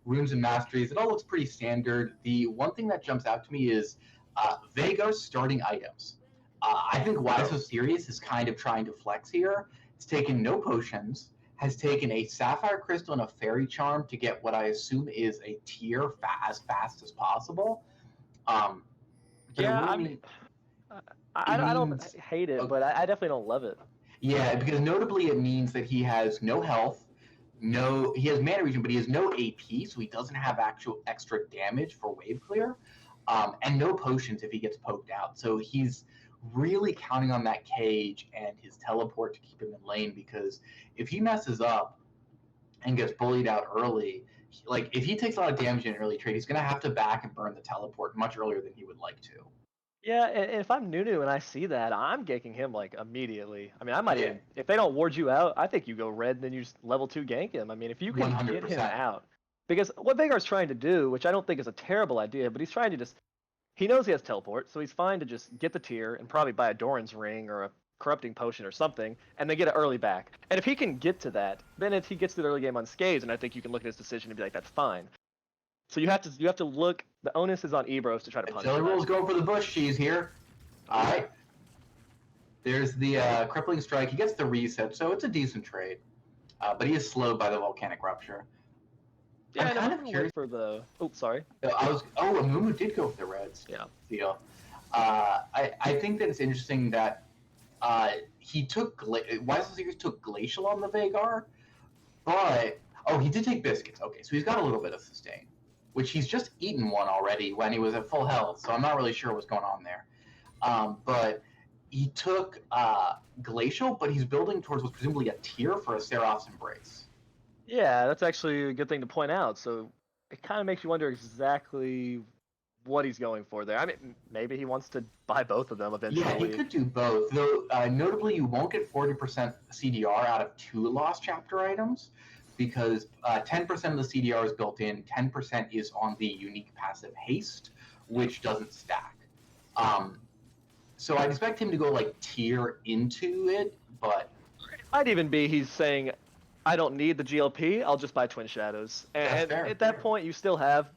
runes and masteries, it all looks pretty standard. The one thing that jumps out to me is Veigar's starting items. I think Why So Serious is kind of trying to flex here. It's taken no potions, has taken a Sapphire Crystal and a Fairy Charm to get what I assume is a tier as fast as possible. I don't hate it, but I definitely don't love it. Yeah, because notably it means that he has no health, he has mana regen, but he has no AP, so he doesn't have actual extra damage for wave clear. and no potions if he gets poked out. So he's really counting on that cage and his teleport to keep him in lane, because if he messes up and gets bullied out early, like if he takes a lot of damage in an early trade, he's going to have to back and burn the teleport much earlier than he would like to. Yeah, and if I'm Nunu and I see that, I'm ganking him like immediately. I mean, I might Yeah. even, if they don't ward you out, I think you go red and then you just level 2 gank him. I mean, if you can get him 100%. out. Because what Veigar's trying to do, which I don't think is a terrible idea, but he's trying to just, he knows he has teleport, so he's fine to just get the tier and probably buy a Doran's ring or a corrupting potion or something, and then get an early back. And if he can get to that, then if he gets to the early game unscathed, and I think you can look at his decision and be like, that's fine. So you have to look, the onus is on eBros to try to punish Jellyroll's going for the bush cheese here. All right. There's the crippling strike. He gets the reset, so it's a decent trade. But he is slowed by the volcanic rupture. Yeah, I'm kind of curious for the. Oh, sorry. Amumu did go for the reds. Yeah. Deal. I think that it's interesting that he took Wisely Series took Glacial on the Veigar, but he did take biscuits. Okay, so he's got a little bit of sustain, which he's just eaten one already when he was at full health. So I'm not really sure what's going on there. But he took Glacial, but he's building towards what's presumably a tier for a Seraph's Embrace. Yeah, that's actually a good thing to point out. So it kind of makes you wonder exactly what he's going for there. I mean, maybe he wants to buy both of them eventually. Yeah, he could do both. Though, notably, you won't get 40% CDR out of 2 Lost Chapter items, because 10% of the CDR is built in, 10% is on the unique passive Haste, which doesn't stack. So I'd expect him to go like tier into it, but it might even be he's saying, I don't need the GLP, I'll just buy Twin Shadows. And at that point, you still have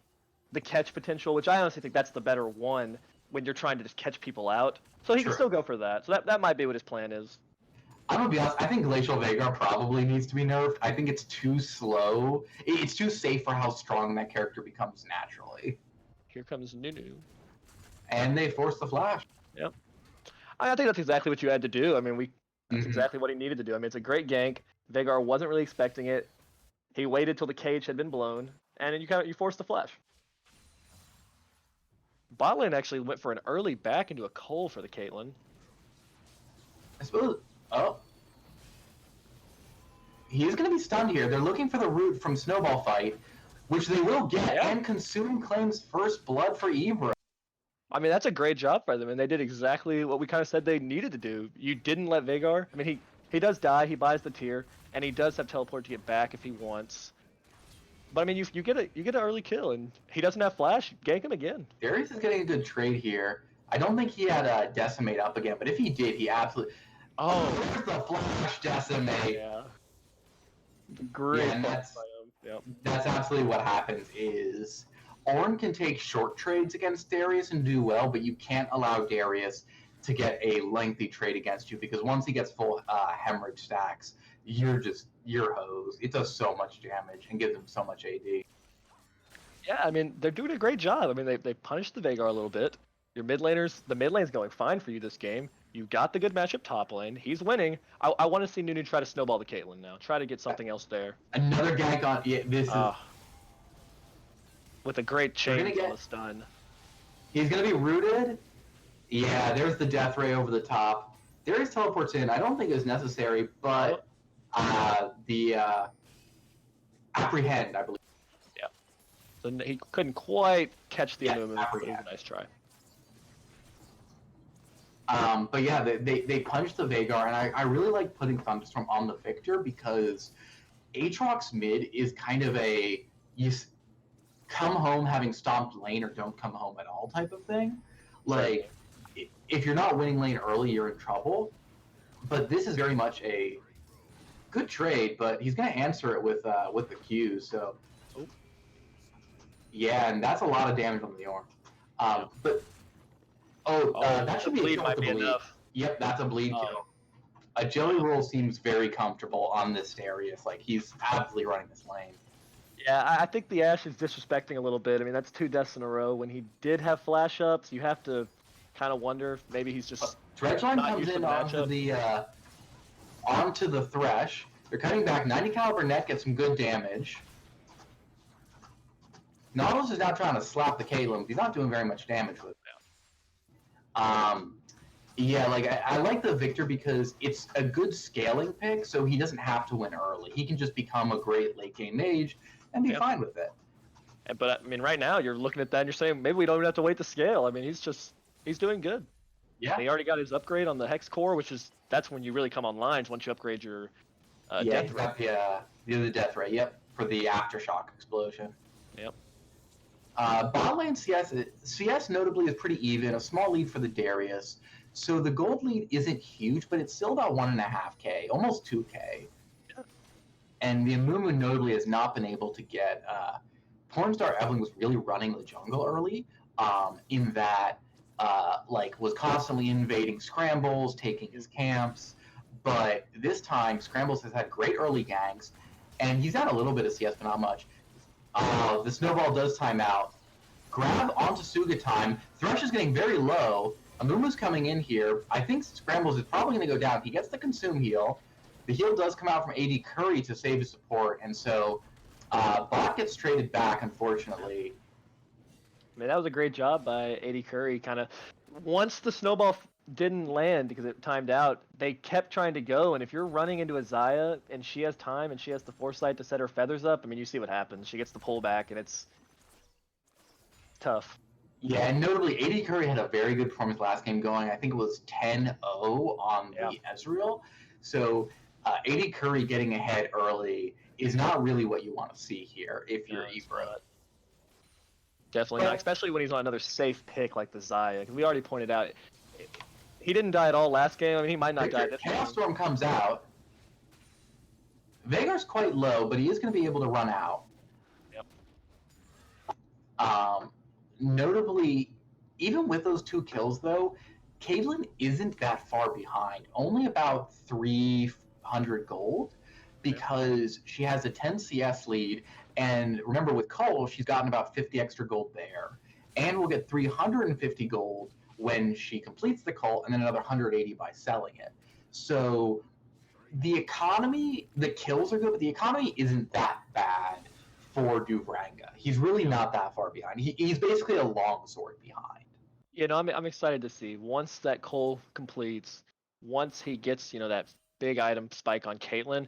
the catch potential, which I honestly think that's the better one when you're trying to just catch people out. So he can still go for that. So that might be what his plan is. I'm gonna be honest, I think Glacial Veigar probably needs to be nerfed. I think it's too slow. It's too safe for how strong that character becomes naturally. Here comes Nunu. And they force the flash. Yep. I think that's exactly what you had to do. I mean, that's exactly what he needed to do. I mean, it's a great gank. Veigar wasn't really expecting it. He waited till the cage had been blown, and then you forced the flash. Bot lane actually went for an early back into a Cole for the Caitlyn. I suppose. Oh. He is going to be stunned here. They're looking for the root from Snowball Fight, which they will get, and Consume claims first blood for eBros. I mean, that's a great job by them, and they did exactly what we kind of said they needed to do. You didn't let Veigar. I mean, he does die, he buys the tier, and he does have teleport to get back if he wants. But I mean, you get an early kill, and he doesn't have flash. Gank him again. Darius is getting a good trade here. I don't think he had Decimate up again, but if he did, he absolutely. Oh, there's the flash Decimate. Yeah. Great. Yeah, that's absolutely what happens. Is Ornn can take short trades against Darius and do well, but you can't allow Darius to get a lengthy trade against you, because once he gets full hemorrhage stacks, you're hosed. It does so much damage and gives him so much AD. Yeah, I mean, they're doing a great job. I mean, they punished the Veigar a little bit. Your mid laners, the mid lane's going fine for you this game. You got the good matchup top lane. He's winning. I want to see Nunu try to snowball the Caitlyn now. Try to get something else there. Another gank on this is with a great chain on the stun. He's gonna be rooted. Yeah, there's the death ray over the top. Darius teleports in. I don't think it's necessary, but the apprehend, I believe. Yeah. So he couldn't quite catch the Amumu, but it was a nice try. But yeah, they punched the Veigar, and I really like putting Thunderstorm on the Victor, because Aatrox mid is kind of a you come home having stomped lane or don't come home at all type of thing. Like, if you're not winning lane early, you're in trouble. But this is very much a good trade, but he's going to answer it with the Q. So yeah, and that's a lot of damage on the Ornn. But that should be a kill with the bleed. Enough. Yep, that's a bleed kill. A Jellyroll seems very comfortable on this Darius. Like, he's absolutely running this lane. Yeah, I think the Ashe is disrespecting a little bit. I mean, that's 2 deaths in a row. When he did have flash ups, you have to kind of wonder if maybe he's just Dredgeline comes in onto the Thresh. They're cutting back. 90 caliber net gets some good damage. Nautilus is now trying to slap the Caitlyn, but he's not doing very much damage with it. Yeah, like I like the Victor because it's a good scaling pick, so he doesn't have to win early. He can just become a great late game mage and be fine with it. But I mean, right now you're looking at that and you're saying maybe we don't even have to wait to scale. I mean, he's doing good. Yeah. And he already got his upgrade on the Hex Core, that's when you really come online once you upgrade your death rate. The death rate. Yep, for the aftershock explosion. Yep. Bot lane CS notably is pretty even. A small lead for the Darius. So the gold lead isn't huge, but it's still about 1.5K, almost 2K. Yeah. And the Amumu notably has not been able to get. Pornstar Evelyn was really running the jungle early, in that was constantly invading Scrambles, taking his camps. But this time, Scrambles has had great early ganks, and he's had a little bit of CS, but not much. The snowball does time out. Grab onto Suga time. Thresh is getting very low. Amumu's coming in here. I think Scrambles is probably going to go down. He gets the consume heal. The heal does come out from AD Curry to save his support, and so bot gets traded back, unfortunately. I mean, that was a great job by AD Curry. Kind of once the snowball didn't land because it timed out, they kept trying to go. And if you're running into a Xayah and she has time and she has the foresight to set her feathers up, I mean, you see what happens. She gets the pullback, and it's tough. Yeah, and notably, AD Curry had a very good performance last game going. I think it was 10-0 on the Ezreal. So AD Curry getting ahead early is not really what you want to see here if you're eBros. Definitely not, especially when he's on another safe pick like the Xayah. We already pointed out, he didn't die at all last game. I mean, he might not die this game. Chaos Storm comes out. Veigar's quite low, but he is going to be able to run out. Yep. Notably, even with those 2 kills, though, Caitlyn isn't that far behind. Only about 300 gold, because she has a 10 CS lead. And remember, with Cole, she's gotten about 50 extra gold there. And we'll get 350 gold when she completes the cult, and then another 180 by selling it. So the economy, the kills are good, but the economy isn't that bad for Duvranga. He's really not that far behind. He's basically a longsword behind. You know, I'm excited to see once that Cole completes, once he gets, that big item spike on Caitlyn,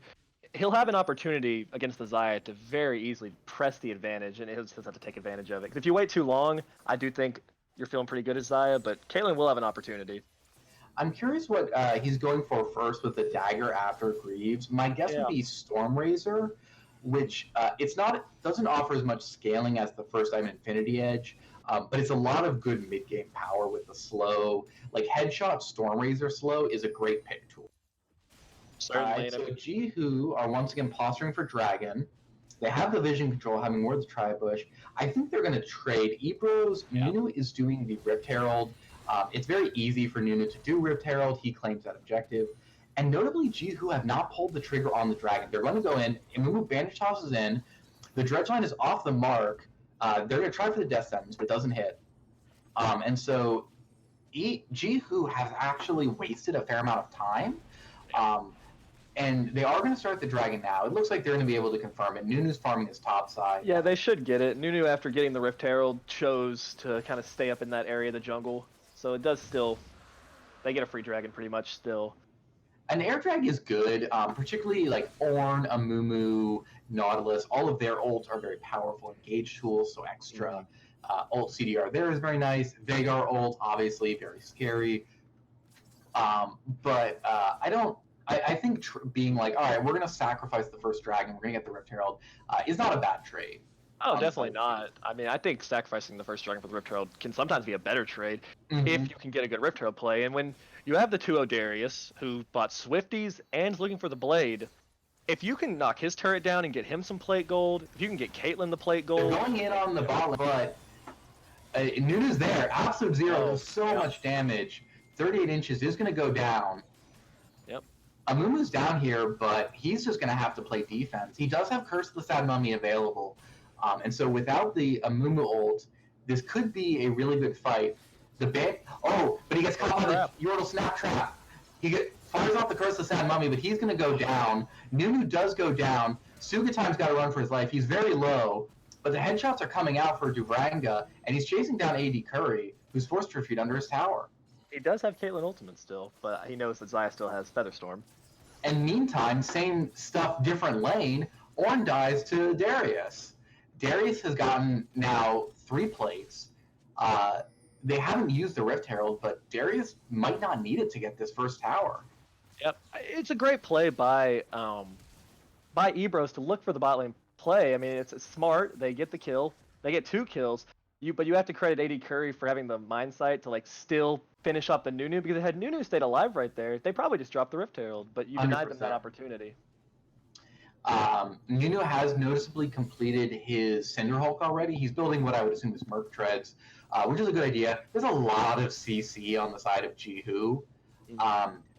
he'll have an opportunity against the Xayah to very easily press the advantage, and he'll just have to take advantage of it. Because if you wait too long, I do think you're feeling pretty good as Xayah, but Caitlyn will have an opportunity. I'm curious what he's going for first with the dagger after Greaves. My guess would be Stormrazor, which doesn't offer as much scaling as the first item Infinity Edge, but it's a lot of good mid-game power with the slow. Like Headshot Stormrazor slow is a great pick tool. Certainly. So GWho are once again posturing for Dragon. They have the vision control, having Words Tri-Bush. I think they're going to trade. eBros, Nunu is doing the Rift Herald. It's very easy for Nunu to do Rift Herald. He claims that objective. And notably, GWho have not pulled the trigger on the Dragon. They're going to go in. Imumu Bandage tosses in. The Dredge Line is off the mark. They're going to try for the Death Sentence, but it doesn't hit. And so GWho has actually wasted a fair amount of time. And they are going to start the Dragon now. It looks like they're going to be able to confirm it. Nunu's farming his top side. Yeah, they should get it. Nunu, after getting the Rift Herald, chose to kind of stay up in that area of the jungle. So it does still... They get a free Dragon pretty much still. An Air Drag is good, particularly like Ornn, Amumu, Nautilus. All of their ults are very powerful engage tools, so extra ult CDR there is very nice. Veigar ult, obviously, very scary. But I think being like, all right, we're going to sacrifice the first Dragon, we're going to get the Rift Herald, is not a bad trade. Oh, definitely not. I mean, I think sacrificing the first Dragon for the Rift Herald can sometimes be a better trade if you can get a good Rift Herald play. And when you have the 2-0 Darius, who bought Swifties and is looking for the Blade, if you can knock his turret down and get him some plate gold, if you can get Caitlyn the plate gold... They're going in on the bottom, but Nunu's there. Absolute Zero does so much damage. 38 inches is going to go down. Yep. Amumu's down here, but he's just going to have to play defense. He does have Curse of the Sad Mummy available. And so without the Amumu ult, this could be a really good fight. But he gets caught by the Yordle Snap Trap. He fires off the Curse of the Sad Mummy, but he's going to go down. Nunu does go down. Sugatime's got to run for his life. He's very low. but the headshots are coming out for Duranga, and he's chasing down AD Curry, who's forced to retreat under his tower. He does have Caitlyn Ultimate still, but he knows that Xayah still has Featherstorm. And meantime, same stuff, different lane, Ornn dies to Darius. Darius has gotten now 3 plates. They haven't used the Rift Herald, but Darius might not need it to get this first tower. Yep, it's a great play by eBros to look for the bot lane play. I mean, it's smart. They get the kill. They get 2 kills. But you have to credit AD Curry for having the mindsight to like still finish up the Nunu, because had Nunu stayed alive right there, they probably just dropped the Rift Herald. But you denied 100%. them that opportunity. Nunu has noticeably completed his Cinderhulk already. He's building what I would assume is Merc Treads, which is a good idea. There's a lot of CC on the side of GWho.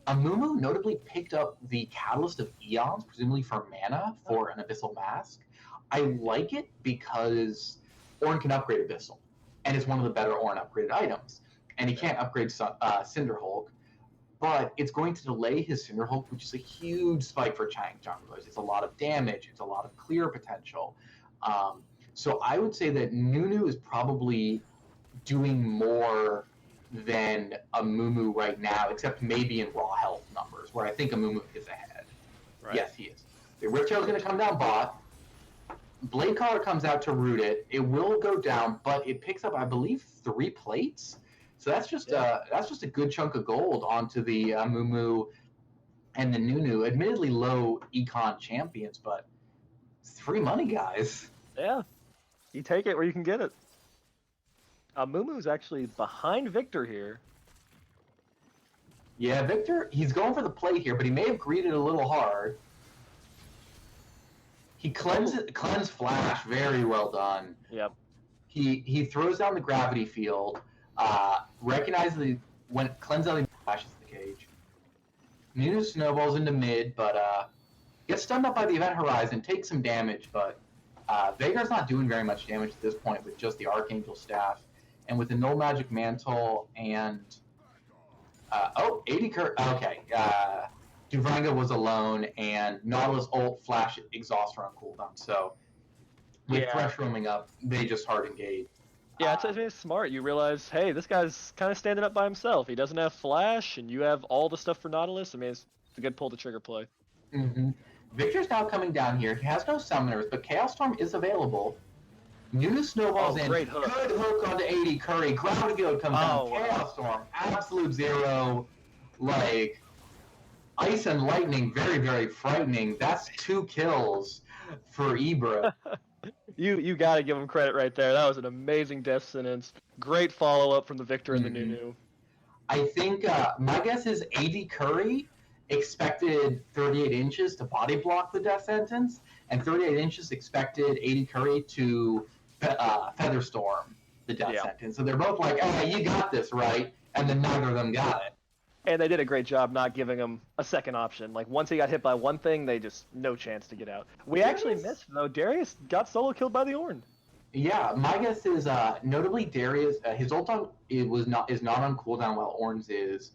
Amumu notably picked up the Catalyst of Eons, presumably for mana, for an Abyssal Mask. I like it because Ornn can upgrade Abyssal, and it's one of the better Ornn upgraded items. And he can't upgrade Cinderhulk, but it's going to delay his Cinderhulk, which is a huge spike for Chang junglers. It's a lot of damage. It's a lot of clear potential. So I would say that Nunu is probably doing more than Amumu right now, except maybe in raw health numbers, where I think Amumu is ahead. Right. Yes, he is. The Rift Herald is going to come down bot. Blade Caller comes out to root it. It will go down, but it picks up, I believe, 3 plates. So that's just a good chunk of gold onto the Amumu and the Nunu. Admittedly low econ champions, but it's free money, guys. Yeah, you take it where you can get it. Amumu's actually behind Victor here. Yeah, Victor, he's going for the play here, but he may have greeted a little hard. He cleanse flash, very well done. Yep. He throws down the gravity field, recognizes when cleanse out flashes the cage. Nunu snowballs into mid, but gets stunned up by the event horizon, takes some damage, but Veigar's not doing very much damage at this point with just the Archangel Staff. And with the Null Magic Mantle and... AD Curry... Okay. Duranga was alone, and Nautilus ult, Flash, Exhaust are on cooldown. So, with Thresh roaming up, they just hard engage. Yeah, it's smart. You realize, hey, this guy's kind of standing up by himself. He doesn't have Flash, and you have all the stuff for Nautilus. I mean, it's a good pull-the-trigger play. Mm-hmm. Victor's now coming down here. He has no summoners, but Chaos Storm is available. Nunu snowballs in. Great hook. Good hook onto AD Curry. Gravity Field comes down. Chaos Storm. Absolute zero. Like, ice and lightning. Very, very frightening. That's 2 kills for eBros. You got to give him credit right there. That was an amazing death sentence. Great follow-up from the Victor and the Nunu. I think my guess is AD Curry expected 38 inches to body block the death sentence, and 38 inches expected AD Curry to Featherstorm the death sentence. So they're both like, hey, you got this, right? And then neither of them got it. And they did a great job not giving him a second option. Like, once he got hit by one thing, they just, no chance to get out. We actually missed, though. Darius got solo killed by the Ornn. Yeah, my guess is, notably, Darius, his ult is not on cooldown while Ornn's is.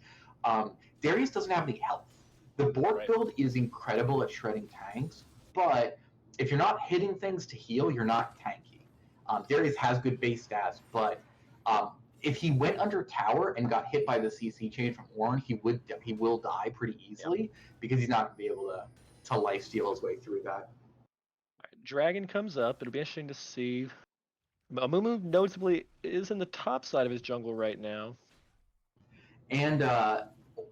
Darius doesn't have any health. The board build is incredible at shredding tanks, but if you're not hitting things to heal, you're not tanky. Darius has good base stats, but if he went under tower and got hit by the CC chain from Ornn, he will die pretty easily because he's not going to be able to lifesteal his way through that. All right, Dragon comes up. It'll be interesting to see. Amumu noticeably is in the top side of his jungle right now. And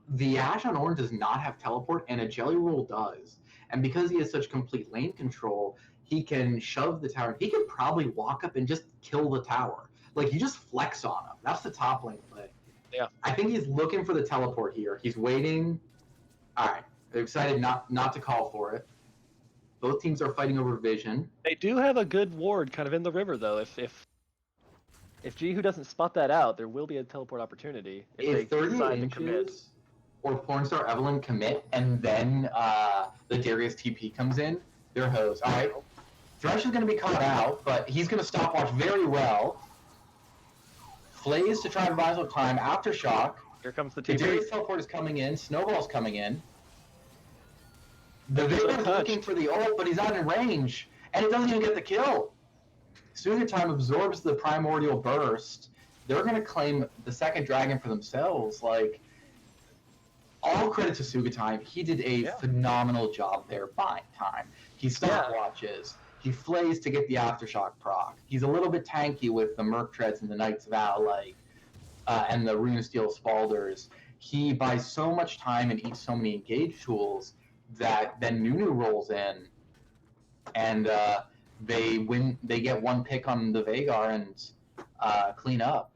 the Ashe on Ornn does not have teleport, and a Jelly Roll does. And because he has such complete lane control, he can shove the tower. He could probably walk up and just kill the tower. Like, you just flex on him. That's the top lane play. Yeah. I think he's looking for the teleport here. He's waiting. All right. They're excited not to call for it. Both teams are fighting over vision. They do have a good ward kind of in the river, though. If GWho doesn't spot that out, there will be a teleport opportunity. If 38 inches or Pornstar Evelyn commit, and then the Darius TP comes in, they're hosed. All right. Thresh is going to be caught out, but he's going to stopwatch very well. Flays to try and revival climb. Aftershock. Here comes the TP. The TP. Darius teleport is coming in. Snowball's coming in. The Vigor's looking for the ult, but he's not in range, and it doesn't even get the kill. Sugatime absorbs the Primordial Burst. They're going to claim the second dragon for themselves. Like, all credit to Sugatime. He did a phenomenal job there buying time. He stopwatches. He flays to get the Aftershock proc. He's a little bit tanky with the Merc Treads and the Knight's Vow, like, and the Runesteel Spalders. He buys so much time and eats so many engage tools that then Nunu rolls in, and they win. They get one pick on the Vhagar and clean up.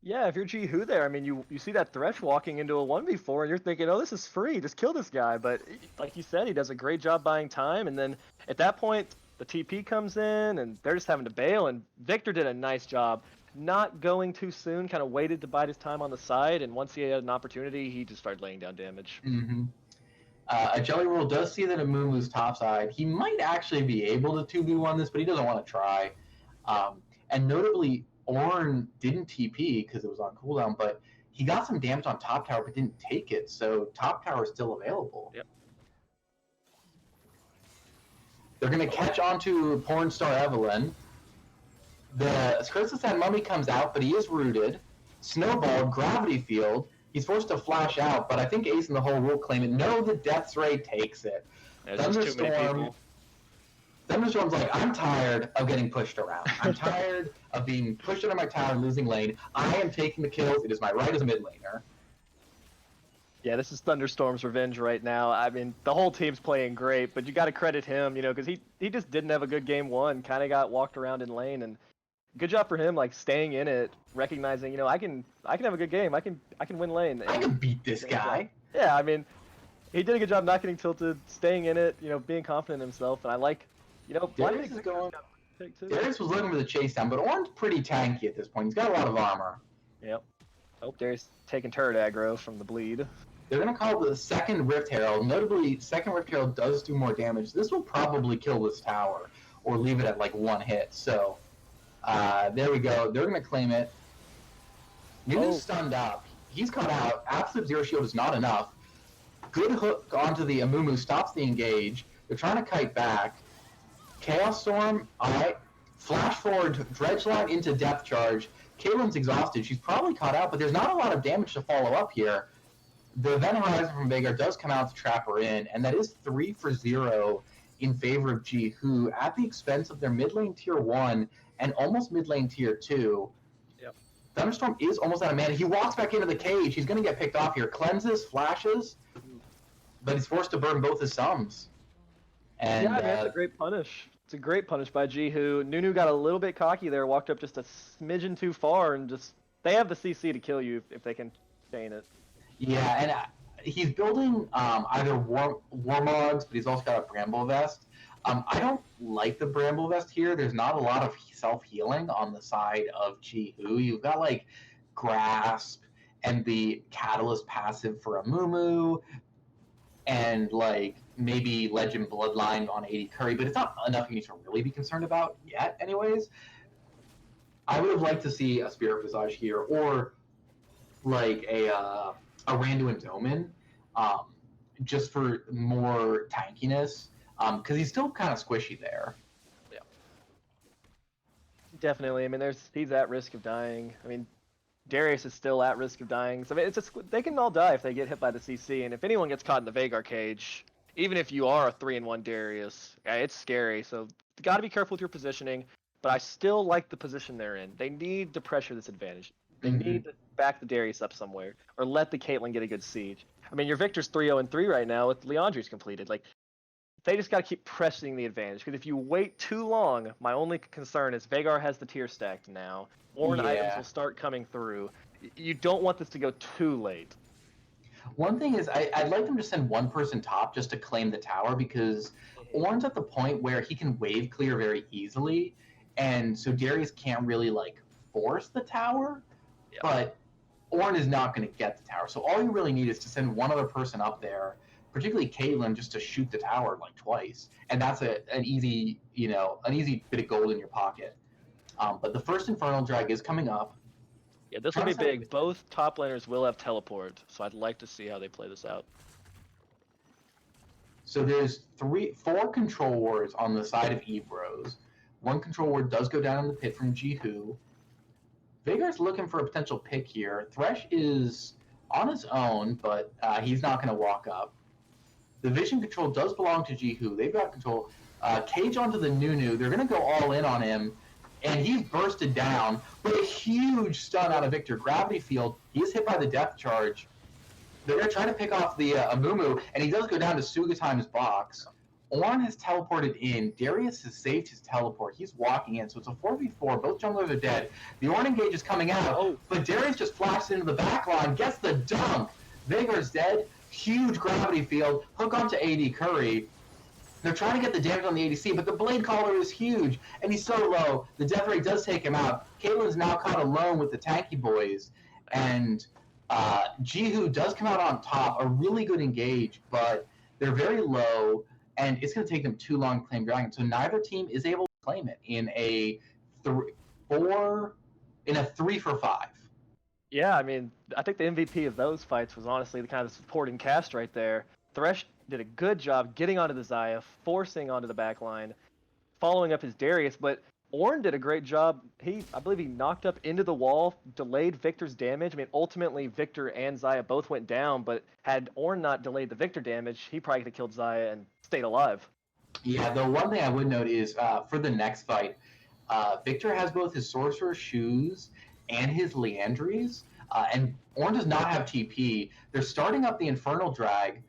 Yeah, if you're GWho there, I mean, you see that Thresh walking into a 1v4, and you're thinking, oh, this is free, just kill this guy. But like you said, he does a great job buying time, and then at that point, the TP comes in, and they're just having to bail, and Victor did a nice job not going too soon, kind of waited to bide his time on the side, and once he had an opportunity, he just started laying down damage. Mm-hmm. A Jelly Roll does see that Amumu's topside. He might actually be able to 2v1 this, but he doesn't want to try. And notably, Ornn didn't TP because it was on cooldown, but he got some damage on top tower but didn't take it, so top tower is still available. Yep. They're going to catch onto Pornstar Evelynn. The Skurtz's Mummy comes out, but he is rooted. Snowball, Gravity Field. He's forced to flash out, but I think Ace in the Hole will claim it. No, the Death's Ray takes it. Thunderstorm's like, I'm tired of getting pushed around. I'm tired of being pushed under my tower and losing lane. I am taking the kills. It is my right as a mid laner. Yeah, this is Thunderstorm's revenge right now. I mean, the whole team's playing great, but you got to credit him, you know, because he just didn't have a good game one. Kind of got walked around in lane, and good job for him, like staying in it, recognizing, you know, I can have a good game. I can win lane. I can beat this guy. Yeah, I mean, he did a good job not getting tilted, staying in it, you know, being confident in himself, and I like. You know, Darius was looking for the chase down, but Ornn's pretty tanky at this point. He's got a lot of armor. Yep. Oh, Darius taking turret aggro from the bleed. They're going to call the second Rift Herald. Notably, second Rift Herald does do more damage. This will probably kill this tower, or leave it at like one hit. So, there we go. They're going to claim it. Nunu's stunned up. He's caught out. Absolute Zero Shield is not enough. Good hook onto the Amumu, stops the engage. They're trying to kite back. Chaos Storm, alright. Flash forward, Dredge Line into Depth Charge. Caitlyn's exhausted. She's probably caught out, but there's not a lot of damage to follow up here. The Event Horizon from Vhagar does come out to trap her in, and that is 3 for 0 in favor of GWho at the expense of their mid lane tier 1 and almost mid lane tier 2. Yep. Thunderstorm is almost out of mana. He walks back into the cage. He's going to get picked off here. Cleanses, flashes, but he's forced to burn both his sums. And, yeah, that's a great punish. It's a great punish by GWho. Nunu got a little bit cocky there, walked up just a smidgen too far, and just they have the CC to kill you if they can chain it. Yeah, and he's building either Warmogs, but he's also got a Bramble Vest. I don't like the Bramble Vest here. There's not a lot of self-healing on the side of GWho. You've got, like, Grasp and the Catalyst passive for Amumu, and, like, maybe Legend Bloodline on 80 Curry, but it's not enough you need to really be concerned about yet, anyways. I would have liked to see a Spirit Visage here, or, like, a Randuin's Omen, just for more tankiness, because he's still kind of squishy there. Yeah. Definitely. I mean, he's at risk of dying. I mean, Darius is still at risk of dying. So I mean, they can all die if they get hit by the CC, and if anyone gets caught in the Vhagar cage, even if you are a 3-in-1 Darius, it's scary. So you got to be careful with your positioning, but I still like the position they're in. They need to pressure this advantage. They need to back the Darius up somewhere, or let the Caitlyn get a good siege. I mean, your Victor's 3-0-3 right now with Leandri's completed. Like, they just got to keep pressing the advantage, because if you wait too long, my only concern is Vhagar has the tier stacked now. Ornn items will start coming through. You don't want this to go too late. One thing is, I'd like them to send one person top just to claim the tower, because Ornn's at the point where he can wave clear very easily, and so Darius can't really, like, force the tower, but Ornn is not going to get the tower. So all you really need is to send one other person up there, particularly Caitlyn, just to shoot the tower, like, twice, and that's an easy bit of gold in your pocket. But the first Infernal Drag is coming up. Yeah, this will be big. Both top laners will have teleport, so I'd like to see how they play this out. So there's 4 control wards on the side of eBros. One control ward does go down in the pit from GWho. Veigar's looking for a potential pick here. Thresh is on his own, but he's not going to walk up. The vision control does belong to GWho. They've got control. Cage onto the Nunu. They're going to go all in on him, and he's bursted down with a huge stun out of Victor. Gravity field. He's hit by the death charge. They're going to try to pick off the Amumu, and he does go down to Sugatime's box. Ornn has teleported in. Darius has saved his teleport. He's walking in, so it's a 4v4. Both junglers are dead. The Ornn engage is coming out, but Darius just flashed into the back line, gets the dunk. Veigar's dead. Huge gravity field. Hook onto AD Curry. They're trying to get the damage on the ADC, but the Blade Caller is huge, and he's so low. The death rate does take him out. Caitlyn's now caught alone with the tanky boys, and GWho does come out on top. A really good engage, but they're very low, and it's going to take them too long to claim Dragon. So neither team is able to claim it in a 3-for-5. Yeah, I mean, I think the MVP of those fights was honestly the kind of supporting cast right there. Thresh did a good job getting onto the Xayah, forcing onto the back line, following up his Darius, but Ornn did a great job. I believe he knocked up into the wall, delayed Victor's damage. I mean, ultimately, Victor and Xayah both went down, but had Ornn not delayed the Victor damage, he probably could have killed Xayah and stayed alive. Yeah, the one thing I would note is for the next fight, Victor has both his Sorcerer Shoes and his Leandries, and Ornn does not have TP. They're starting up the Infernal Drag.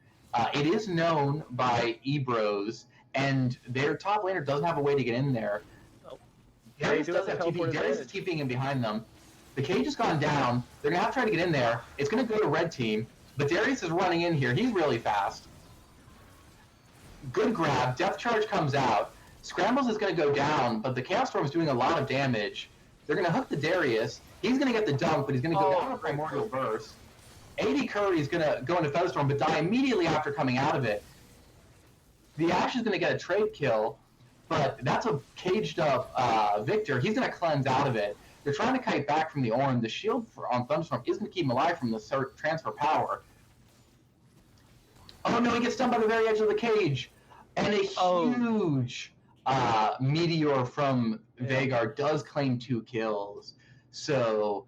It is known by eBros, and their top laner doesn't have a way to get in there. Darius does have TP. Darius is TPing in behind them. The cage has gone down. They're going to have to try to get in there. It's going to go to red team, but Darius is running in here. He's really fast. Good grab. Death charge comes out. Scrambles is going to go down, but the Chaos Storm is doing a lot of damage. They're going to hook the Darius. He's going to get the dunk, but he's going to go down a Primordial Burst. AD Curry is going to go into Featherstorm, but die immediately after coming out of it. The Ashe is going to get a trade kill, but that's a caged up Victor. He's going to cleanse out of it. They're trying to kite back from the Ornn. The shield on Thunderstorm is going to keep him alive from the transfer power. Oh no, he gets stunned by the very edge of the cage. And a huge meteor from Veigar does claim 2 kills. So,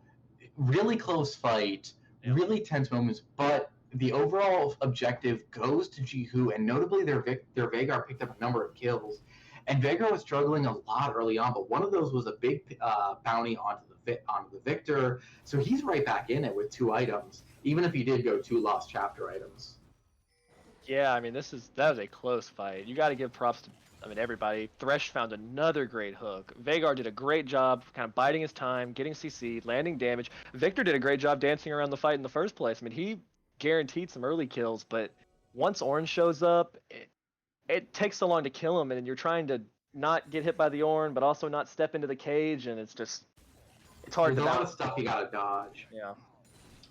really close fight, really tense moments, but the overall objective goes to GWho, and notably their Veigar picked up a number of kills. And Veigar was struggling a lot early on, but one of those was a big bounty onto the Victor, so he's right back in it with 2 items, even if he did go 2 lost chapter items. Yeah, I mean, that was a close fight. You got to give props to, everybody. Thresh found another great hook. Veigar did a great job kind of biding his time, getting CC, landing damage. Victor did a great job dancing around the fight in the first place. I mean, he guaranteed some early kills, but once Ornn shows up, it takes so long to kill him, and you're trying to not get hit by the Ornn, but also not step into the cage, and it's hard. There's a lot of stuff you gotta dodge. Yeah.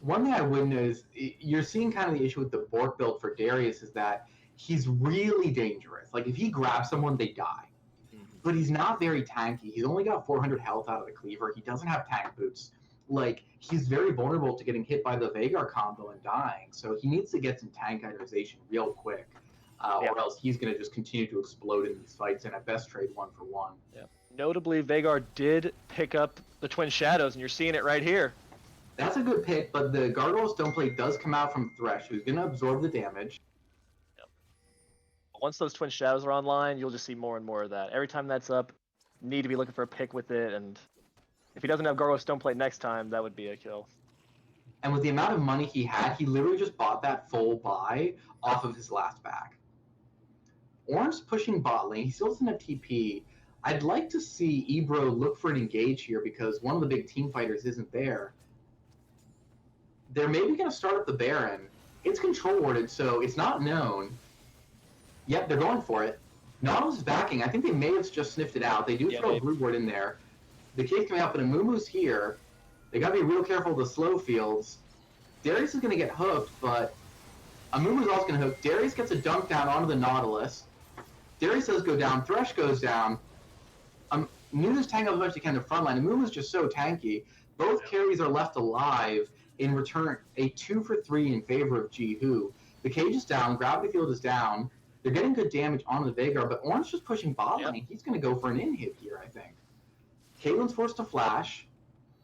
One thing I would know is you're seeing kind of the issue with the Bork build for Darius is that he's really dangerous. Like, if he grabs someone, they die. Mm-hmm. But he's not very tanky. He's only got 400 health out of the cleaver. He doesn't have tank boots. Like, he's very vulnerable to getting hit by the Veigar combo and dying. So he needs to get some tank itemization real quick. Or else he's going to just continue to explode in these fights and at best trade 1-for-1. Yeah. Notably, Veigar did pick up the Twin Shadows, and you're seeing it right here. That's a good pick, but the Gargoyle Stoneplate does come out from Thresh, who's going to absorb the damage. Yep. Once those Twin Shadows are online, you'll just see more and more of that. Every time that's up, need to be looking for a pick with it, and if he doesn't have Gargoyle Stoneplate next time, that would be a kill. And with the amount of money he had, he literally just bought that full buy off of his last back. Ornn's pushing bot lane. He still doesn't have TP. I'd like to see eBro look for an engage here because one of the big team fighters isn't there. They're maybe going to start up the Baron. It's control warded, so it's not known. Yep, they're going for it. Nautilus is backing. I think they may have just sniffed it out. They do throw a Brood Ward in there. The cave's coming out, but Amumu's here. They got to be real careful of the slow fields. Darius is going to get hooked, but Amumu's also going to hook. Darius gets a dunk down onto the Nautilus. Darius does go down. Thresh goes down. Nunu's tanking up as much as he can in the front line. Amumu's just so tanky. Both carries are left alive. In return, a 2-for-3 in favor of GWho. The cage is down. Gravity field is down. They're getting good damage on the Veigar, but Orange just pushing bot lane. Yep. He's going to go for an inhib here, I think. Caitlyn's forced to flash,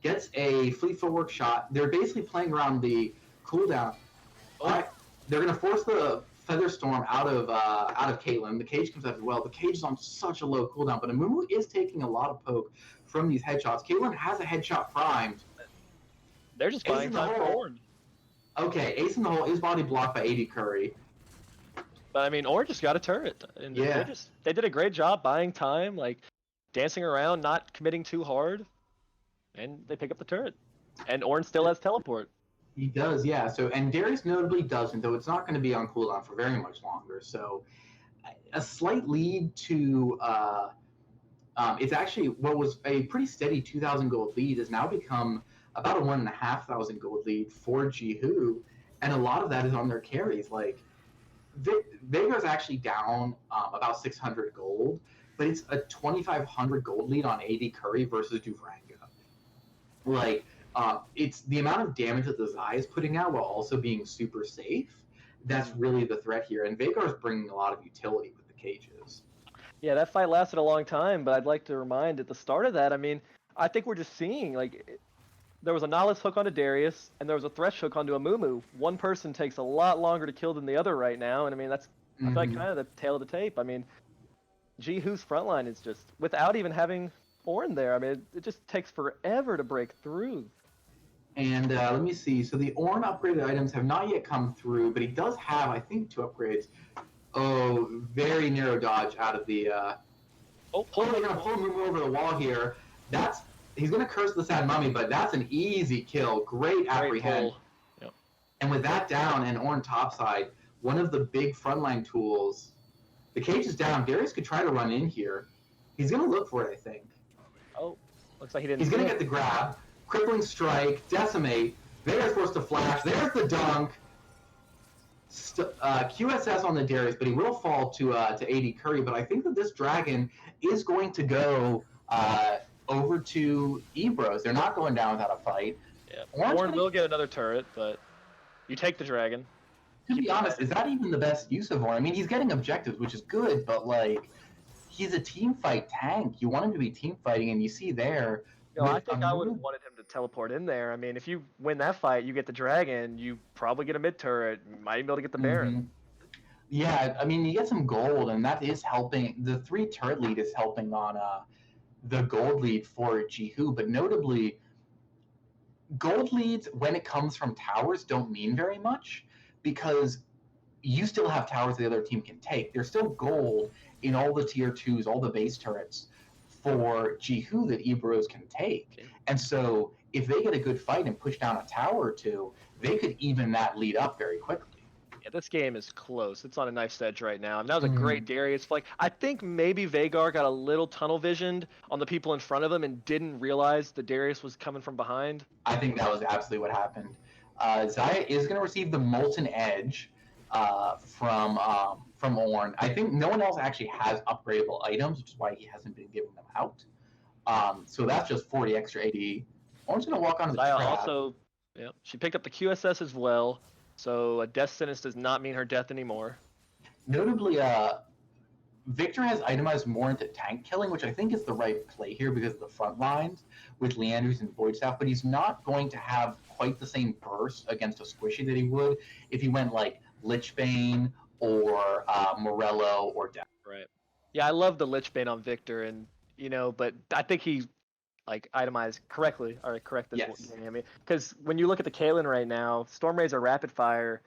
gets a fleet footwork shot. They're basically playing around the cooldown. Oh. All right, they're going to force the Feather Storm out of Caitlyn. The cage comes out as well. The cage is on such a low cooldown, but Amumu is taking a lot of poke from these headshots. Caitlyn has a headshot primed. They're just buying time for Orange. Okay, Ace in the Hole is body blocked by AD Curry. But I mean, Orange just got a turret, and they did a great job buying time, like dancing around, not committing too hard, and they pick up the turret. And Orange still has teleport. He does, yeah. So, and Darius notably doesn't, though it's not going to be on cooldown for very much longer. So, a slight lead to it's actually what was a pretty steady 2,000 gold lead has now become about a 1,500 gold lead for GWho, and a lot of that is on their carries. Like Veigar's actually down about 600 gold, but it's a 2,500 gold lead on AD Curry versus Duvranga. Like it's the amount of damage that the Zai is putting out while also being super safe. That's really the threat here, and Veigar's bringing a lot of utility with the cages. Yeah, that fight lasted a long time, but I'd like to remind at the start of that, I mean, I think we're just seeing, like, there was a Nihilist hook onto Darius, and there was a Thresh hook onto Amumu. One person takes a lot longer to kill than the other right now, and I mean, that's I feel like kind of the tail of the tape. I mean, GWho's frontline is just, without even having Ornn there, I mean, it just takes forever to break through. And let me see. So the Ornn upgraded items have not yet come through, but he does have, I think, 2 upgrades. Oh, very narrow dodge out of the. They're gonna pull Amumu over the wall here. He's gonna curse the Sad Mummy, but that's an easy kill. Great apprehend. Yep. And with that down and Ornn topside, one of the big frontline tools. The cage is down. Darius could try to run in here. He's gonna look for it, I think. Oh, looks like he didn't. He's gonna get the grab. Crippling strike, decimate. Veigar's forced to flash. There's the dunk. QSS on the Darius, but he will fall to AD Curry. But I think that this dragon is going to go over to eBros. They're not going down without a fight. Yeah. Ornn will get another turret, but you take the dragon. To be honest, is that even the best use of Ornn? I mean, he's getting objectives, which is good, but like, he's a team fight tank. You want him to be team fighting, and you see there. No, I think I would have wanted him to teleport in there. I mean, if you win that fight, you get the dragon, you probably get a mid turret, you might be able to get the Baron. Yeah, I mean, you get some gold, and that is helping. The 3 turret lead is helping on the gold lead for GWho, but notably, gold leads, when it comes from towers, don't mean very much, because you still have towers the other team can take. There's still gold in all the tier 2s, all the base turrets for GWho that eBros can take. And so if they get a good fight and push down a tower or 2, they could even that lead up very quickly. Yeah, this game is close. It's on a knife's edge right now. And that was a great Darius flank. I think maybe Veigar got a little tunnel visioned on the people in front of him and didn't realize that Darius was coming from behind. I think that was absolutely what happened. Xayah is going to receive the Molten Edge from Ornn. I think no one else actually has upgradable items, which is why he hasn't been giving them out. So that's just 40 extra AD. Ornn's going to walk onto the trap. Also, yeah, she picked up the QSS as well, so a death sentence does not mean her death anymore. Notably, Victor has itemized more into tank killing, which I think is the right play here because of the front lines with Leanders and Voidstaff, but he's not going to have quite the same burst against a squishy that he would if he went like Lichbane or Morello or Death. Right. Yeah, I love the Lichbane on Victor, and but I think he like itemized correctly or correct this. Yes. I mean, because when you look at the Caitlyn right now, Stormrazor rapid fire,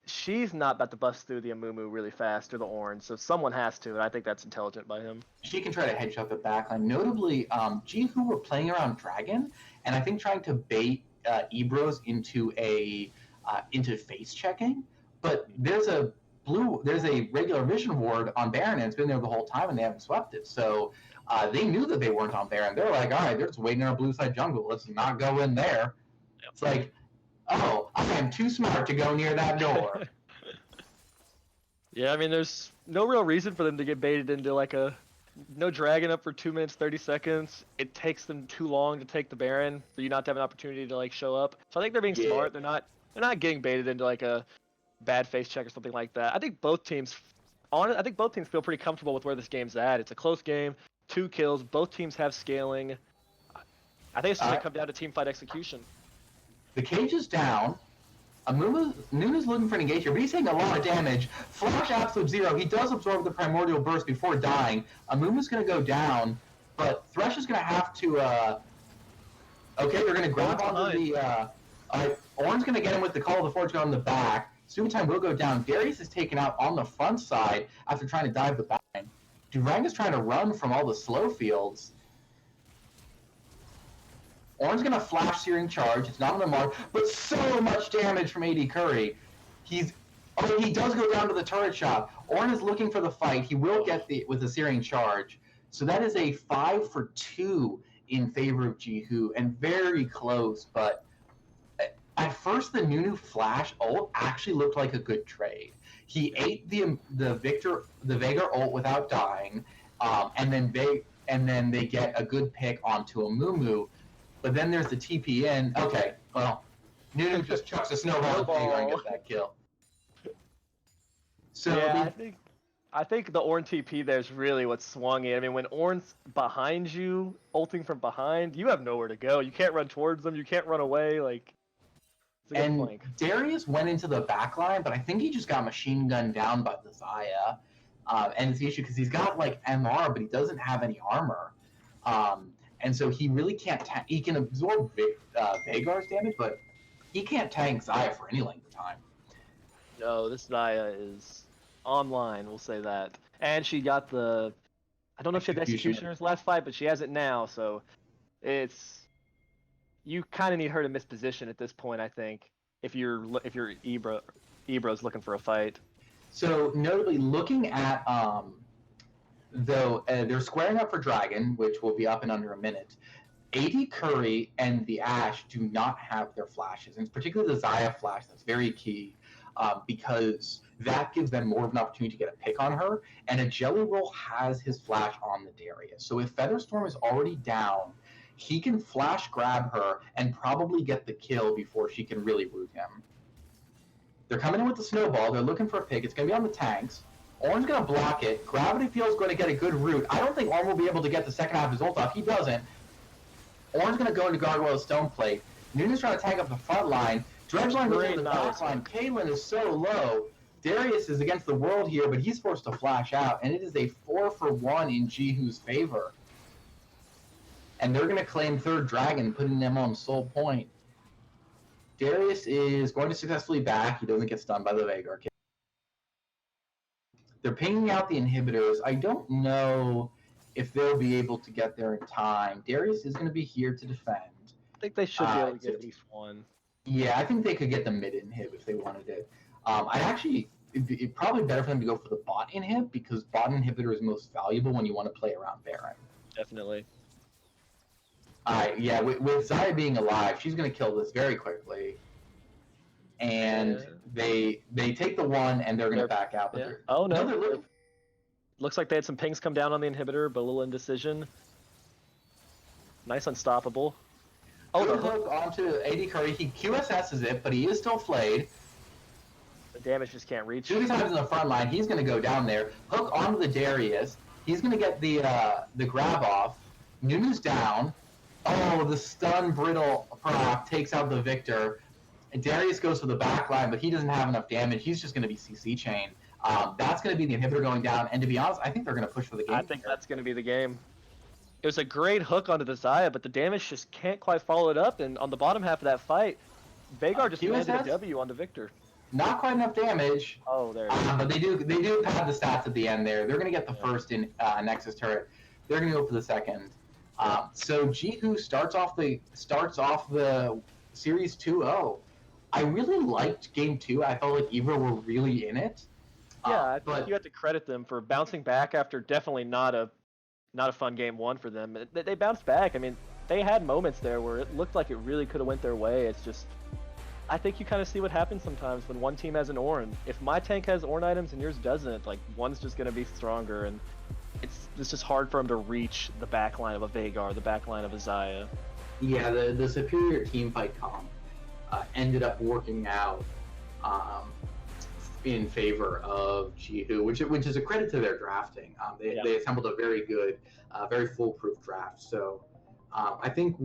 she's not about to bust through the Amumu really fast or the Ornn, so someone has to, and I think that's intelligent by him. She can try to headshot the backline. Notably, GWho were playing around Dragon, and I think trying to bait eBros into face checking. But there's a regular vision ward on Baron, and it's been there the whole time, and they haven't swept it. So they knew that they weren't on Baron. They're like, all right, they're just waiting in our blue side jungle. Let's not go in there. Yep. It's like, oh, I am too smart to go near that door. Yeah, I mean, there's no real reason for them to get baited into like no dragon up for 2 minutes 30 seconds. It takes them too long to take the Baron for you not to have an opportunity to like show up. So I think they're being smart. They're not getting baited into like a bad face check or something like that. I think both teams I think both teams feel pretty comfortable with where this game's at. It's a close game, 2 kills. Both teams have scaling. I think it's just gonna come down to team fight execution. The cage is down. Nuna's looking for an engagement, but he's taking a lot of damage. Flash absolute zero. He does absorb the primordial burst before dying. Amuma's going to go down, but Thresh is going to have to. Okay, they're going to grab onto the. Ornn's going to get him with the Call of the Forge gun on the back. Sumatime will go down. Darius is taken out on the front side after trying to dive the back. Durang is trying to run from all the slow fields. Ornn's going to flash Searing Charge. It's not on the mark, but so much damage from AD Curry. He does go down to the turret shot. Ornn is looking for the fight. He will get with the Searing Charge. So that is a 5 for 2 in favor of GWho, and very close. But at first, the Nunu flash ult actually looked like a good trade. He ate the Veigar ult without dying, and then they get a good pick onto a Mumu. But then there's the TP in. Okay, well, Nunu just chucks a snowball at Veigar and gets that kill. So yeah, I think the Ornn TP there's really what swung it. I mean, when Ornn's behind you, ulting from behind, you have nowhere to go. You can't run towards them. You can't run away. Like, it's a good flank. Darius went into the back line, but I think he just got machine gunned down by the Xayah. And it's the issue because he's got like MR, but he doesn't have any armor. And so he really can't he can absorb Veigar's damage, but he can't tank Xayah for any length of time. No, this Xayah is online, we'll say that. And she got the... I don't know if she had the Executioner's last fight, but she has it now, so it's... You kind of need her to miss position at this point, I think, if you're eBros looking for a fight. So, notably, looking at... Though they're squaring up for Dragon, which will be up in under a minute. AD Curry and the Ashe do not have their flashes, and particularly the Xayah flash. That's very key because that gives them more of an opportunity to get a pick on her. And a Jelly Roll has his flash on the Darius, so if Featherstorm is already down, he can flash grab her and probably get the kill before she can really root him. They're coming in with the snowball. They're looking for a pick. It's going to be on the tanks. Ornn's going to block it. Gravity Field's going to get a good root. I don't think Ornn will be able to get the second half of his ult off. He doesn't. Ornn's going to go into Gargoyle Stone Plate. Nuna's trying to tank up the front line. Dredgeline goes into the back line. Caitlyn is so low. Darius is against the world here, but he's forced to flash out, and it is a 4 for 1 in GWho's favor. And they're going to claim third dragon, putting them on sole point. Darius is going to successfully back. He doesn't get stunned by the Veigar kill. They're pinging out the inhibitors. I don't know if they'll be able to get there in time. Darius is going to be here to defend. I think they should be able to get at least one. Yeah, I think they could get the mid inhib if they wanted it. It'd probably better for them to go for the bot inhib because bot inhibitor is most valuable when you want to play around Baron. Definitely. Yeah, with Xayah being alive, she's going to kill this very quickly. And they take the one and they're going to back out. Yeah. Oh no! Looks like they had some pings come down on the inhibitor, but a little indecision. Nice unstoppable. Oh, the hook onto AD Curry. He QSS's it, but he is still flayed. The damage just can't reach. 2 times in the front line. He's going to go down there. Hook onto the Darius. He's going to get the grab off. Nunu's down. Oh, the stun brittle proc takes out the Victor. And Darius goes for the back line, but he doesn't have enough damage. He's just going to be CC chain. That's going to be the inhibitor going down. And to be honest, I think they're going to push for the game. I think that's going to be the game. It was a great hook onto the Xayah, but the damage just can't quite follow it up. And on the bottom half of that fight, Veigar just landed a W on the Victor. Not quite enough damage. Oh, there. But they do pad the stats at the end there. They're going to get the first in Nexus turret. They're going to go for the second. So GWho starts off the series 2-0. I really liked Game 2. I felt like eBro were really in it. Yeah, I think you have to credit them for bouncing back after definitely not a fun Game 1 for them. They bounced back. I mean, they had moments there where it looked like it really could have went their way. It's just, I think you kind of see what happens sometimes when one team has an Ornn. If my tank has Ornn items and yours doesn't, like, one's just going to be stronger, and it's just hard for them to reach the backline of a Veigar, the backline of a Xayah. Yeah, the superior team fight comp ended up working out in favor of GWho, which is a credit to their drafting. They assembled a very good, very foolproof draft. So I think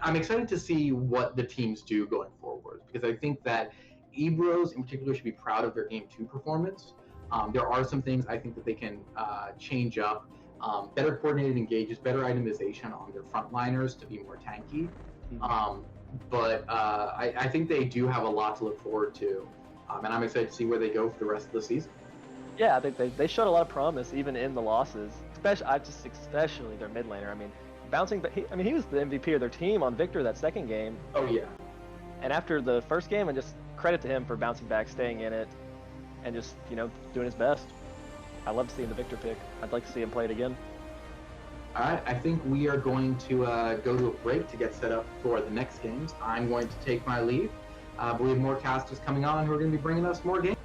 I'm excited to see what the teams do going forward, because I think that eBros in particular should be proud of their Game 2 performance. There are some things I think that they can change up. Better coordinated engages, better itemization on their frontliners to be more tanky. But I think they do have a lot to look forward to. And I'm excited to see where they go for the rest of the season. Yeah, I think they showed a lot of promise even in the losses. Especially their mid laner. I mean, bouncing, but he was the MVP of their team on Victor that second game. Oh yeah. And after the first game, and just credit to him for bouncing back, staying in it, and just doing his best. I love seeing the Victor pick. I'd like to see him play it again. All right, I think we are going to go to a break to get set up for the next games. I'm going to take my leave. But we have more casters coming on who are going to be bringing us more games.